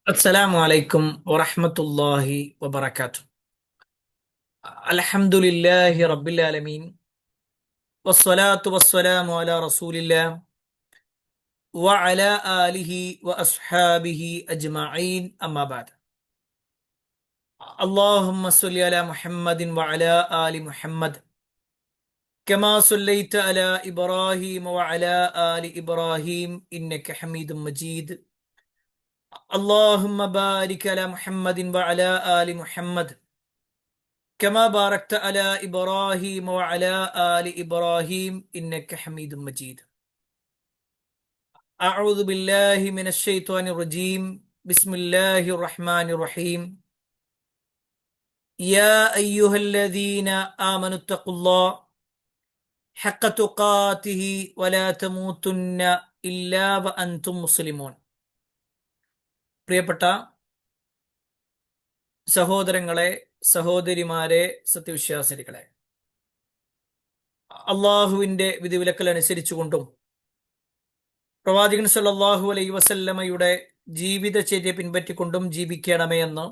السلام عليكم ورحمة الله وبركاته. الحمد لله رب العالمين، والصلاة والسلام على رسول الله وعلى آله وأصحابه أجمعين، أما بعد. اللهم صل على محمد وعلى آل محمد كما صليت على إبراهيم وعلى آل إبراهيم إنك حميد مجيد. اللهم بارك على محمد وعلى آل محمد كما باركت على إبراهيم وعلى آل إبراهيم إنك حميد مجيد. أعوذ بالله من الشيطان الرجيم. بسم الله الرحمن الرحيم. يا أيها الذين آمنوا اتقوا الله حق تقاته ولا تموتن إلا وأنتم مسلمون. പ്രിയപ്പെട്ട സഹോദരങ്ങളെ, സഹോദരിമാരെ, സത്യവിശ്വാസികളെ, അള്ളാഹുവിൻ്റെ വിധിവിലക്കൽ അനുസരിച്ചുകൊണ്ടും പ്രവാചകൻ സല്ലല്ലാഹു അലൈഹി വസല്ലമയുടെ ജീവിതചര്യ പിൻപറ്റിക്കൊണ്ടും ജീവിക്കണമേ എന്ന്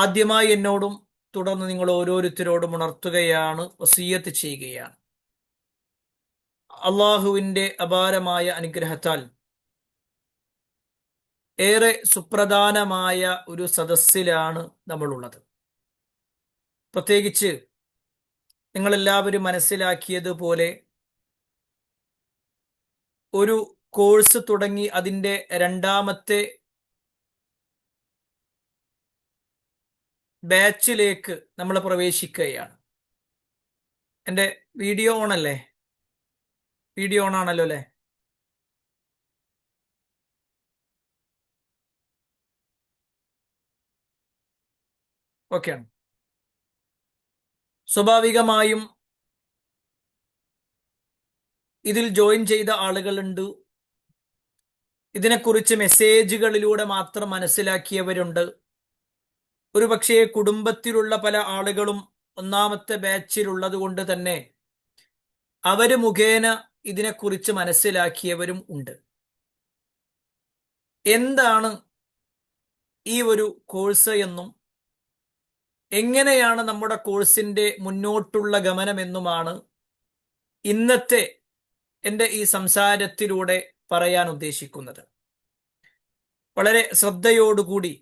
ആദ്യമായി എന്നോടും തുടർന്ന് നിങ്ങൾ ഓരോരുത്തരോടും ഉണർത്തുകയാണ്, വസിയ്യത്ത് ചെയ്യുകയാണ്. അള്ളാഹുവിൻ്റെ അപാരമായ അനുഗ്രഹത്താൽ ഏറെ സുപ്രധാനമായ ഒരു സദസ്സിലാണ് നമ്മളുള്ളത്. പ്രത്യേകിച്ച് നിങ്ങളെല്ലാവരും മനസ്സിലാക്കിയതുപോലെ ഒരു കോഴ്സ് തുടങ്ങി അതിൻ്റെ രണ്ടാമത്തെ ബാച്ചിലേക്ക് നമ്മൾ പ്രവേശിക്കുകയാണ്. എൻ്റെ വീഡിയോ ഓണല്ലേ? വീഡിയോ ഓണാണല്ലോ അല്ലേ? ഓക്കെയാണ്. സ്വാഭാവികമായും ഇതിൽ ജോയിൻ ചെയ്ത ആളുകളുണ്ട്, ഇതിനെക്കുറിച്ച് മെസ്സേജുകളിലൂടെ മാത്രം മനസ്സിലാക്കിയവരുണ്ട്. ഒരുപക്ഷേ കുടുംബത്തിലുള്ള പല ആളുകളും ഒന്നാമത്തെ ബാച്ചിലുള്ളത് കൊണ്ട് തന്നെ അവര് മുഖേന ഇതിനെക്കുറിച്ച് മനസ്സിലാക്കിയവരും ഉണ്ട്. എന്താണ് ഈ ഒരു കോഴ്സ് എന്നും എങ്ങനെയാണ് നമ്മുടെ കോഴ്സിന്റെ മുന്നോട്ടുള്ള ഗമനമെന്നുമാണ് ഇന്നത്തെ എൻ്റെ ഈ സംസാരത്തിലൂടെ പറയാൻ ഉദ്ദേശിക്കുന്നത്. വളരെ ശ്രദ്ധയോടുകൂടി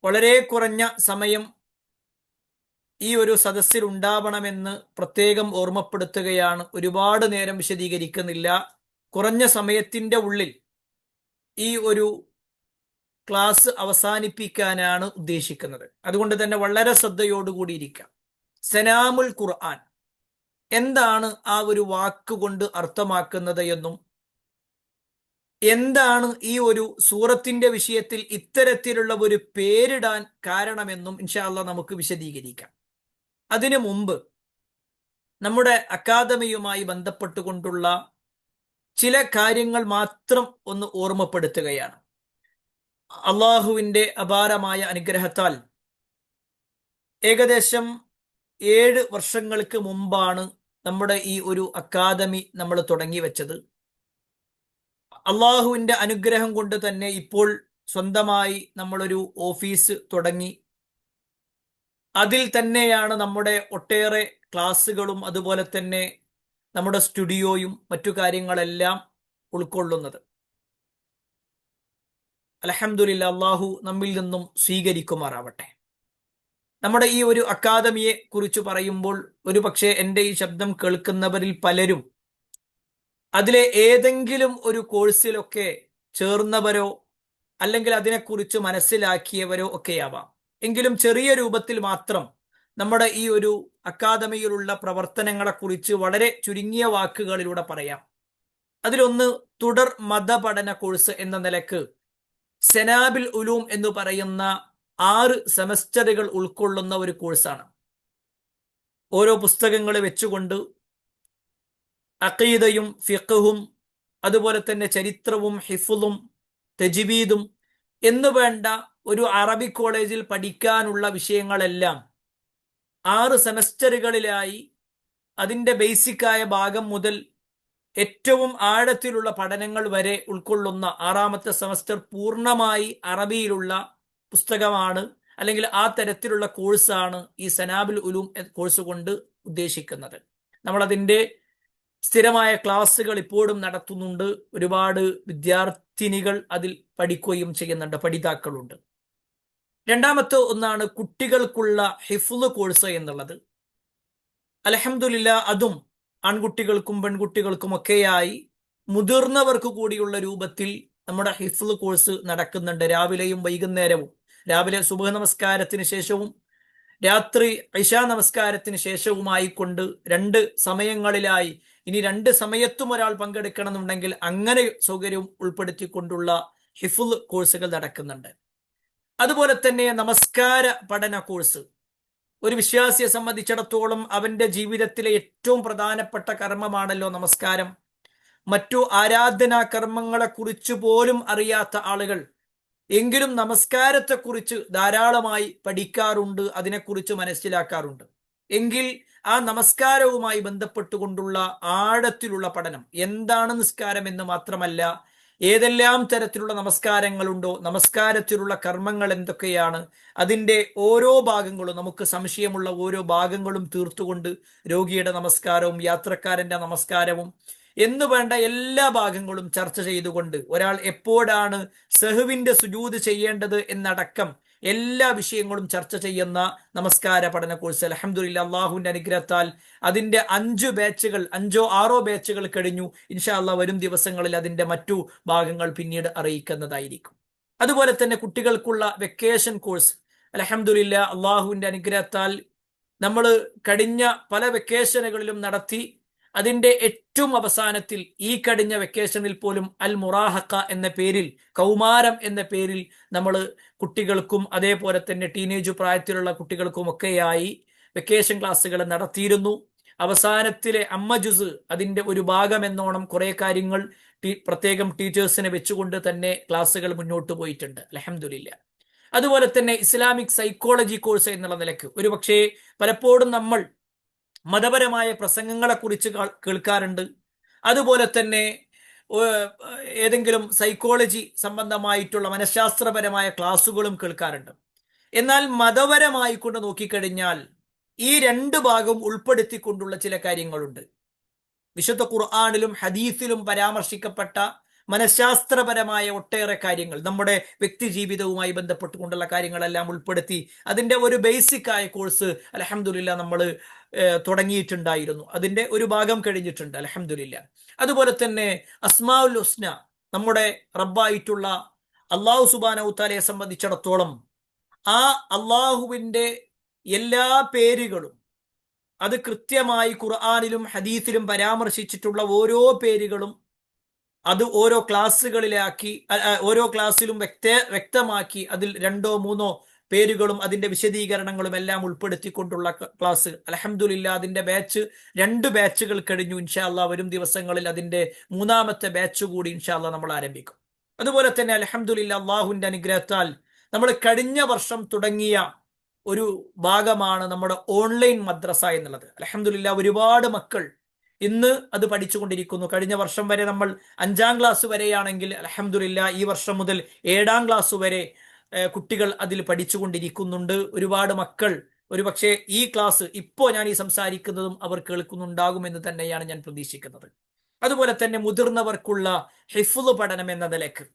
വളരെ കുറഞ്ഞ സമയം ഈ ഒരു സദസ്സിൽ ഉണ്ടാവണമെന്ന് പ്രത്യേകം ഓർമ്മപ്പെടുത്തുകയാണ്. ഒരുപാട് നേരം വിശദീകരിക്കുന്നില്ല. കുറഞ്ഞ സമയത്തിൻ്റെ ഉള്ളിൽ ഈ ഒരു ക്ലാസ് അവസാനിപ്പിക്കാനാണ് ഉദ്ദേശിക്കുന്നത്. അതുകൊണ്ട് തന്നെ വളരെ ശ്രദ്ധയോടുകൂടി ഇരിക്കാം. സലാമുൽ ഖുർആൻ എന്താണ് ആ ഒരു വാക്കുകൊണ്ട് അർത്ഥമാക്കുന്നത് എന്നും എന്താണ് ഈ ഒരു സൂറത്തിന്റെ വിഷയത്തിൽ ഇത്തരത്തിലുള്ള ഒരു പേരിടാൻ കാരണമെന്നും ഇൻഷാ അല്ലാഹ് നമുക്ക് വിശദീകരിക്കാം. അതിനു മുമ്പ് നമ്മുടെ അക്കാദമിയുമായി ബന്ധപ്പെട്ടുകൊണ്ടുള്ള ചില കാര്യങ്ങൾ മാത്രം ഒന്ന് ഓർമ്മപ്പെടുത്തുകയാണ്. അള്ളാഹുവിൻ്റെ അപാരമായ അനുഗ്രഹത്താൽ ഏകദേശം 7 വർഷങ്ങൾക്ക് മുമ്പാണ് നമ്മുടെ ഈ ഒരു അക്കാദമി നമ്മൾ തുടങ്ങി വെച്ചത്. അള്ളാഹുവിൻ്റെ അനുഗ്രഹം കൊണ്ട് തന്നെ ഇപ്പോൾ സ്വന്തമായി നമ്മളൊരു ഓഫീസ് തുടങ്ങി. അതിൽ തന്നെയാണ് നമ്മുടെ ഒട്ടേറെ ക്ലാസ്സുകളും അതുപോലെ തന്നെ നമ്മുടെ സ്റ്റുഡിയോയും മറ്റു കാര്യങ്ങളെല്ലാം ഉൾക്കൊള്ളുന്നത്. അൽഹംദുലില്ലാഹ്, അള്ളാഹു നമ്മിൽ നിന്നും സ്വീകരിക്കുമാറാവട്ടെ. നമ്മുടെ ഈ ഒരു അക്കാദമിയെ കുറിച്ച് പറയുമ്പോൾ ഒരു പക്ഷേ എൻ്റെ ഈ ശബ്ദം കേൾക്കുന്നവരിൽ പലരും അതിലെ ഏതെങ്കിലും ഒരു കോഴ്സിലൊക്കെ ചേർന്നവരോ അല്ലെങ്കിൽ അതിനെക്കുറിച്ച് മനസ്സിലാക്കിയവരോ ഒക്കെയാവാം. എങ്കിലും ചെറിയ രൂപത്തിൽ മാത്രം നമ്മുടെ ഈ ഒരു അക്കാദമിയിലുള്ള പ്രവർത്തനങ്ങളെക്കുറിച്ച് വളരെ ചുരുങ്ങിയ വാക്കുകളിലൂടെ പറയാം. അതിലൊന്ന്, തുടർ മതപഠന കോഴ്സ് എന്ന നിലക്ക് സനാബിൽ ഉലൂം എന്ന് പറയുന്ന 6 സെമസ്റ്ററുകൾ ഉൾക്കൊള്ളുന്ന ഒരു കോഴ്സാണ്. ഓരോ പുസ്തകങ്ങൾ വെച്ചുകൊണ്ട് അഖീദയും ഫിഖ്ഹും അതുപോലെ തന്നെ ചരിത്രവും ഹിഫ്ളും തജ്വീദും എന്നു വേണ്ട ഒരു അറബിക് കോളേജിൽ പഠിക്കാനുള്ള വിഷയങ്ങളെല്ലാം 6 സെമസ്റ്ററുകളിലായി അതിൻ്റെ ബേസിക്കായ ഭാഗം മുതൽ ഏറ്റവും ആഴത്തിലുള്ള പഠനങ്ങൾ വരെ ഉൾക്കൊള്ളുന്ന 6ാമത്തെ സെമസ്റ്റർ പൂർണ്ണമായി അറബിയിലുള്ള പുസ്തകമാണ്, അല്ലെങ്കിൽ ആ തരത്തിലുള്ള കോഴ്സാണ് ഈ സനാബുൽ ഉലൂം കോഴ്സ് കൊണ്ട് ഉദ്ദേശിക്കുന്നത്. നമ്മളതിൻ്റെ സ്ഥിരമായ ക്ലാസ്സുകൾ ഇപ്പോഴും നടത്തുന്നുണ്ട്. ഒരുപാട് വിദ്യാർത്ഥിനികൾ അതിൽ പഠിക്കുകയും ചെയ്യുന്നുണ്ട്, പഠിതാക്കളുണ്ട്. രണ്ടാമത്തെ ഒന്നാണ് കുട്ടികൾക്കുള്ള ഹിഫ്ള് കോഴ്സ് എന്നുള്ളത്. അൽഹംദുലില്ലാ അതും ആൺകുട്ടികൾക്കും പെൺകുട്ടികൾക്കും ഒക്കെയായി മുതിർന്നവർക്ക് കൂടിയുള്ള രൂപത്തിൽ നമ്മുടെ ഹിഫ്ള് കോഴ്സ് നടക്കുന്നുണ്ട്, രാവിലെയും വൈകുന്നേരവും. രാവിലെ സുബ്ഹ് നമസ്കാരത്തിന് ശേഷവും രാത്രി ഇശാ നമസ്കാരത്തിന് ശേഷവുമായിക്കൊണ്ട് 2 സമയങ്ങളിലായി. ഇനി 2 സമയത്തും ഒരാൾ പങ്കെടുക്കണമെന്നുണ്ടെങ്കിൽ അങ്ങനെ സൗകര്യം ഉൾപ്പെടുത്തിക്കൊണ്ടുള്ള ഹിഫ്ള് കോഴ്സുകൾ നടക്കുന്നുണ്ട്. അതുപോലെ തന്നെ നമസ്കാര പഠന കോഴ്സ്. ഒരു വിശ്വാസിയെ സംബന്ധിച്ചിടത്തോളം അവന്റെ ജീവിതത്തിലെ ഏറ്റവും പ്രധാനപ്പെട്ട കർമ്മമാണല്ലോ നമസ്കാരം. മറ്റു ആരാധനാ കർമ്മങ്ങളെ കുറിച്ച് പോലും അറിയാത്ത ആളുകൾ എങ്കിലും നമസ്കാരത്തെക്കുറിച്ച് ധാരാളമായി പഠിക്കാറുണ്ട്, അതിനെക്കുറിച്ച് മനസ്സിലാക്കാറുണ്ട്. എങ്കിൽ ആ നമസ്കാരവുമായി ബന്ധപ്പെട്ടുകൊണ്ടുള്ള ആഴത്തിലുള്ള പഠനം, എന്താണ് നിസ്കാരം എന്ന് മാത്രമല്ല, ഏതെല്ലാം തരത്തിലുള്ള നമസ്കാരങ്ങളുണ്ടോ, നമസ്കാരത്തിലുള്ള കർമ്മങ്ങൾ എന്തൊക്കെയാണ്, അതിൻ്റെ ഓരോ ഭാഗങ്ങളും, നമുക്ക് സംശയമുള്ള ഓരോ ഭാഗങ്ങളും തീർത്തുകൊണ്ട് രോഗിയുടെ നമസ്കാരവും യാത്രക്കാരന്റെ നമസ്കാരവും എന്ന് വേണ്ട എല്ലാ ഭാഗങ്ങളും ചർച്ച ചെയ്തുകൊണ്ട് ഒരാൾ എപ്പോഴാണ് സഹ്വിന്റെ സുജൂദ് ചെയ്യേണ്ടത് എന്നടക്കം എല്ലാ വിഷയങ്ങളും ചർച്ച ചെയ്യുന്ന നമസ്കാര പഠന കോഴ്സ്. അൽഹംദുലില്ലാ അള്ളാഹുവിന്റെ അനുഗ്രഹത്താൽ അതിന്റെ 5 ബാച്ചുകൾ, 5ഓ 6ഓ ബാച്ചുകൾ കഴിഞ്ഞു. ഇൻഷാ അല്ലാഹ് വരും ദിവസങ്ങളിൽ അതിന്റെ മറ്റു ഭാഗങ്ങൾ പിന്നീട് അറിയിക്കുന്നതായിരിക്കും. അതുപോലെ തന്നെ കുട്ടികൾക്കുള്ള വെക്കേഷൻ കോഴ്സ്. അൽഹംദുലില്ലാ അള്ളാഹുവിന്റെ അനുഗ്രഹത്താൽ നമ്മൾ കഴിഞ്ഞ പല വെക്കേഷനുകളിലും നടത്തി. അതിന്റെ ഏറ്റവും അവസാനത്തിൽ ഈ കഴിഞ്ഞ വെക്കേഷനിൽ പോലും അൽ മുറാഹക്ക എന്ന പേരിൽ, കൗമാരം എന്ന പേരിൽ നമ്മൾ കുട്ടികൾക്കും അതേപോലെ തന്നെ ടീനേജ് പ്രായത്തിലുള്ള കുട്ടികൾക്കും ഒക്കെയായി വെക്കേഷൻ ക്ലാസ്സുകൾ നടത്തിയിരുന്നു. അവസാനത്തിലെ അമ്മ ജുസ് അതിന്റെ ഒരു ഭാഗം എന്നോണം കുറെ കാര്യങ്ങൾ പ്രത്യേകം ടീച്ചേഴ്സിനെ വെച്ചുകൊണ്ട് തന്നെ ക്ലാസ്സുകൾ മുന്നോട്ട് പോയിട്ടുണ്ട്, അൽഹംദുലില്ലാ. അതുപോലെ തന്നെ ഇസ്ലാമിക് സൈക്കോളജി കോഴ്സ് എന്നുള്ള നിലക്ക് ഒരുപക്ഷെ പലപ്പോഴും നമ്മൾ മതപരമായ പ്രസംഗങ്ങളെ കുറിച്ച് കേൾക്കാറുണ്ട്. അതുപോലെ തന്നെ ഏതെങ്കിലും സൈക്കോളജി സംബന്ധമായിട്ടുള്ള മനഃശാസ്ത്രപരമായ ക്ലാസ്സുകളും കേൾക്കാറുണ്ട്. എന്നാൽ മതപരമായി കൊണ്ട് നോക്കിക്കഴിഞ്ഞാൽ ഈ 2 ഭാഗവും ഉൾപ്പെടുത്തിക്കൊണ്ടുള്ള ചില കാര്യങ്ങളുണ്ട്. വിശുദ്ധ ഖുർആനിലും ഹദീസിലും പരാമർശിക്കപ്പെട്ട മനഃശാസ്ത്രപരമായ ഒട്ടേറെ കാര്യങ്ങൾ, നമ്മുടെ വ്യക്തി ജീവിതവുമായി ബന്ധപ്പെട്ടുകൊണ്ടുള്ള കാര്യങ്ങളെല്ലാം ഉൾപ്പെടുത്തി അതിന്റെ ഒരു ബേസിക് ആയ കോഴ്സ് അൽഹംദുലില്ലാ നമ്മൾ തുടങ്ങിയിട്ടുണ്ടായിരുന്നു. അതിന്റെ ഒരു ഭാഗം കഴിഞ്ഞിട്ടുണ്ട്, അൽഹംദുലില്ലാ. അതുപോലെ തന്നെ അസ്മാഉൽ ഹുസ്ന, നമ്മുടെ റബ്ബായിട്ടുള്ള അള്ളാഹു സുബ്ഹാനഹു തആലയെ സംബന്ധിച്ചിടത്തോളം ആ അള്ളാഹുവിന്റെ എല്ലാ പേരുകളും അത് കൃത്യമായി ഖുർആനിലും ഹദീസിലും പരാമർശിച്ചിട്ടുള്ള ഓരോ പേരുകളും അത് ഓരോ ക്ലാസ്സുകളിലാക്കി, ഓരോ ക്ലാസ്സിലും വ്യക്തമാക്കി അതിൽ 2ഓ 3ഓ പേരുകളും അതിന്റെ വിശദീകരണങ്ങളും എല്ലാം ഉൾപ്പെടുത്തിക്കൊണ്ടുള്ള ക്ലാസ്. അൽഹംദുലില്ലാ അതിന്റെ ബാച്ച് 2 ബാച്ചുകൾ കഴിഞ്ഞു. ഇൻഷാ അല്ലാഹ് വരും ദിവസങ്ങളിൽ അതിന്റെ 3ാമത്തെ ബാച്ച് കൂടി ഇൻഷാ അല്ലാഹ് നമ്മൾ ആരംഭിക്കും. അതുപോലെ തന്നെ അൽഹംദുലില്ലാ അള്ളാഹുവിന്റെ അനുഗ്രഹത്താൽ നമ്മൾ കഴിഞ്ഞ വർഷം തുടങ്ങിയ ഒരു ഭാഗമാണ് നമ്മുടെ ഓൺലൈൻ മദ്രസ എന്നുള്ളത്. അൽഹംദുലില്ലാ ഒരുപാട് മക്കൾ ഇന്ന് അത് പഠിച്ചുകൊണ്ടിരിക്കുന്നു. കഴിഞ്ഞ വർഷം വരെ നമ്മൾ 5ാം ക്ലാസ് വരെയാണെങ്കിൽ അൽഹംദുലില്ലാ ഈ വർഷം മുതൽ 7ാം ക്ലാസ് വരെ കുട്ടികൾ അതിൽ പഠിച്ചുകൊണ്ടിരിക്കുന്നുണ്ട്. ഒരുപാട് മക്കൾ ഒരുപക്ഷെ ഈ ക്ലാസ് ഇപ്പോൾ ഞാൻ ഈ സംസാരിക്കുന്നതും അവർ കേൾക്കുന്നുണ്ടാകുമെന്ന് തന്നെയാണ് ഞാൻ പ്രതീക്ഷിക്കുന്നത്. അതുപോലെ തന്നെ മുതിർന്നവർക്കുള്ള ഹിഫ്ള് പഠനം എന്ന നിലക്ക്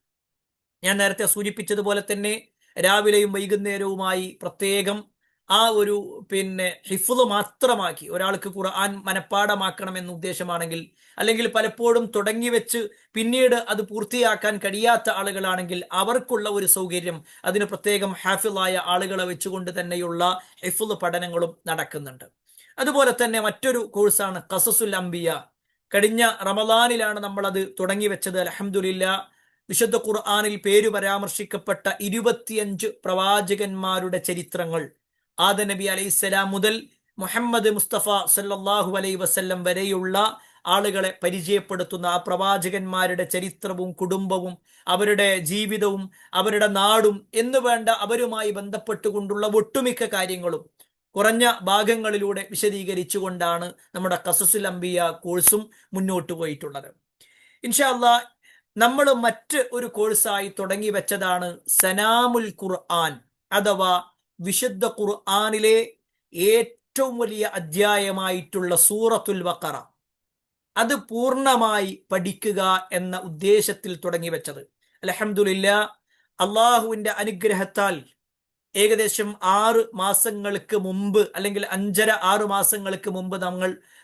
ഞാൻ നേരത്തെ സൂചിപ്പിച്ചതുപോലെ തന്നെ രാവിലെയും വൈകുന്നേരവുമായി പ്രത്യേകം ആ ഒരു ഹിഫ്ള് മാത്രമാക്കി ഒരാൾക്ക് ഖുർആൻ മനഃപ്പാഠമാക്കണം എന്ന ഉദ്ദേശമാണെങ്കിൽ, അല്ലെങ്കിൽ പലപ്പോഴും തുടങ്ങി വെച്ച് പിന്നീട് അത് പൂർത്തിയാക്കാൻ കഴിയാത്ത ആളുകളാണെങ്കിൽ അവർക്കുള്ള ഒരു സൗകര്യം, അതിന് പ്രത്യേകം ഹാഫിളായ ആളുകളെ വെച്ചുകൊണ്ട് തന്നെയുള്ള ഹിഫ്ള് പഠനങ്ങളും നടക്കുന്നുണ്ട്. അതുപോലെ തന്നെ മറ്റൊരു കോഴ്സാണ് ഖസസുൽ അംബിയ. കഴിഞ്ഞ റമദാനിലാണ് നമ്മൾ അത് തുടങ്ങി വെച്ചത്. അൽഹംദുലില്ലാ വിശുദ്ധ ഖുർആനിൽ പേരു പരാമർശിക്കപ്പെട്ട 25 പ്രവാചകന്മാരുടെ ചരിത്രങ്ങൾ, ആദം നബി അലൈഹിസ്സലാം മുതൽ മുഹമ്മദ് മുസ്തഫ സല്ലല്ലാഹു അലൈഹി വസല്ലം വരെയുള്ള ആളുകളെ പരിചയപ്പെടുത്തുന്ന ആ പ്രവാചകന്മാരുടെ ചരിത്രവും കുടുംബവും അവരുടെ ജീവിതവും അവരുടെ നാടും എന്ന് വേണ്ട അവരുമായി ബന്ധപ്പെട്ടുകൊണ്ടുള്ള ഒട്ടുമിക്ക കാര്യങ്ങളും കുറഞ്ഞ ഭാഗങ്ങളിലൂടെ വിശദീകരിച്ചുകൊണ്ടാണ് നമ്മുടെ ഖസസുൽ അംബിയ കോഴ്സും മുന്നോട്ട് പോയിട്ടുള്ളത്. ഇൻഷാ അല്ലാ നമ്മൾ മറ്റ് ഒരു കോഴ്സായി തുടങ്ങി വെച്ചതാണ് സനാമുൽ ഖുർആൻ, അഥവാ വിശുദ്ധ ഖുർആനിലെ ഏറ്റവും വലിയ അധ്യായമായിട്ടുള്ള സൂറത്തുൽ ബഖറ. അത് പൂർണ്ണമായി പഠിക്കുക എന്ന ഉദ്ദേശത്തിൽ തുടങ്ങി വെച്ചത്. അൽഹംദുലില്ലാ, അള്ളാഹുവിന്റെ അനുഗ്രഹത്താൽ ഏകദേശം 6 മാസങ്ങൾക്ക് മുമ്പ്, അല്ലെങ്കിൽ 5.5-6 മാസങ്ങൾക്ക് മുമ്പ്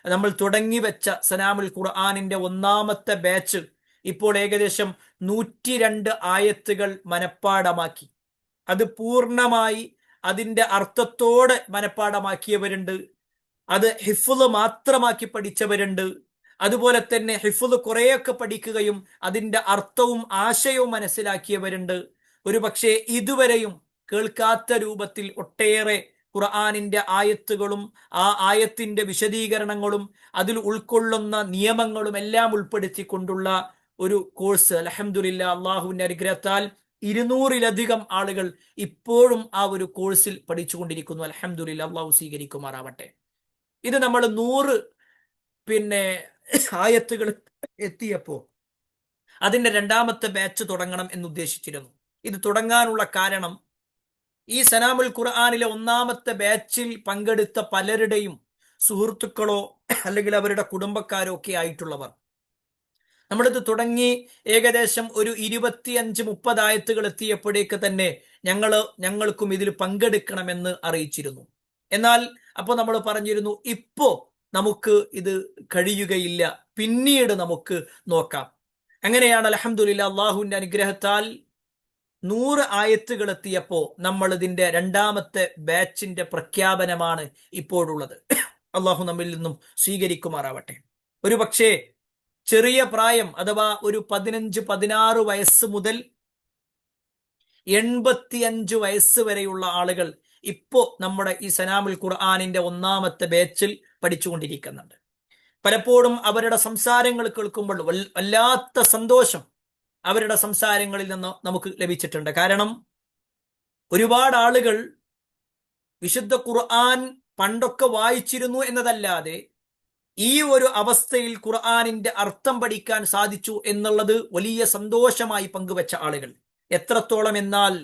നമ്മൾ തുടങ്ങി വെച്ച സനാമുൽ ഖുർആനിന്റെ 1ാമത്തെ ബാച്ച് ഇപ്പോൾ ഏകദേശം 102 ആയത്തുകൾ മനഃപ്പാടമാക്കി. അത് പൂർണ്ണമായി അതിന്റെ അർത്ഥത്തോടെ മനഃപ്പാടമാക്കിയവരുണ്ട്, അത് ഹിഫ്ള് മാത്രമാക്കി പഠിച്ചവരുണ്ട്, അതുപോലെ തന്നെ ഹിഫ്ള് കുറെയൊക്കെ പഠിക്കുകയും അതിന്റെ അർത്ഥവും ആശയവും മനസ്സിലാക്കിയവരുണ്ട്. ഒരു പക്ഷേ ഇതുവരെയും കേൾക്കാത്ത രൂപത്തിൽ ഒട്ടേറെ ഖുർആനിന്റെ ആയത്തുകളും ആ ആയത്തിന്റെ വിശദീകരണങ്ങളും അതിൽ ഉൾക്കൊള്ളുന്ന നിയമങ്ങളും എല്ലാം ഉൾപ്പെടുത്തിക്കൊണ്ടുള്ള ഒരു കോഴ്സ് അൽഹംദുലില്ലാ അള്ളാഹുവിന്റെ അനുഗ്രഹത്താൽ 200-ലധികം ആളുകൾ ഇപ്പോഴും ആ ഒരു കോഴ്സിൽ പഠിച്ചുകൊണ്ടിരിക്കുന്നു. അൽഹംദുലില്ലാ, അള്ളാഹു സ്വീകരിക്കുമാറാവട്ടെ. ഇത് നമ്മൾ 100 ആയത്തുകൾ എത്തിയപ്പോ അതിന്റെ 2ാമത്തെ ബാച്ച് തുടങ്ങണം എന്ന് ഉദ്ദേശിച്ചിരുന്നു. ഇത് തുടങ്ങാനുള്ള കാരണം, ഈ സനാമുൽ ഖുർആനിലെ 1ാമത്തെ ബാച്ചിൽ പങ്കെടുത്ത പലരുടെയും സുഹൃത്തുക്കളോ അല്ലെങ്കിൽ അവരുടെ കുടുംബക്കാരോ ഒക്കെ ആയിട്ടുള്ളവർ നമ്മളിത് തുടങ്ങി ഏകദേശം ഒരു 25-30 ആയത്തുകൾ എത്തിയപ്പോഴേക്ക് തന്നെ ഞങ്ങൾക്കും ഇതിൽ പങ്കെടുക്കണമെന്ന് അറിയിച്ചിരുന്നു. എന്നാൽ അപ്പോൾ നമ്മൾ പറഞ്ഞിരുന്നു, ഇപ്പോ നമുക്ക് ഇത് കഴിയുകയില്ല, പിന്നീട് നമുക്ക് നോക്കാം. അങ്ങനെയാണ് അൽഹംദുലില്ലാ അള്ളാഹുവിന്റെ അനുഗ്രഹത്താൽ 100 ആയത്തുകൾ എത്തിയപ്പോ നമ്മൾ ഇതിന്റെ 2ാമത്തെ ബാച്ചിന്റെ പ്രഖ്യാപനമാണ് ഇപ്പോഴുള്ളത്. അള്ളാഹു നമ്മിൽ നിന്നും സ്വീകരിക്കുമാറാവട്ടെ. ഒരു പക്ഷേ ചെറിയ പ്രായം, അഥവാ ഒരു 15-16 വയസ്സ് മുതൽ 85 വയസ്സ് വരെയുള്ള ആളുകൾ ഇപ്പോ നമ്മുടെ ഈ സനാമുൽ ഖുർആനിന്റെ 1ാമത്തെ ബാച്ചിൽ പഠിച്ചുകൊണ്ടിരിക്കുന്നുണ്ട്. പലപ്പോഴും അവരുടെ സംസാരങ്ങൾ കേൾക്കുമ്പോൾ വല്ലാത്ത സന്തോഷം അവരുടെ സംസാരങ്ങളിൽ നിന്ന് നമുക്ക് ലഭിച്ചിട്ടുണ്ട്. കാരണം ഒരുപാട് ആളുകൾ വിശുദ്ധ ഖുർആൻ പണ്ടൊക്കെ വായിച്ചിരുന്നു എന്നതല്ലാതെ ഈ ഒരു അവസ്ഥയിൽ ഖുർആനിന്റെ അർത്ഥം പഠിക്കാൻ സാധിച്ചു എന്നുള്ളത് വലിയ സന്തോഷമായി പങ്കുവെച്ച ആളുകൾ എത്രത്തോളം എന്നാൽ,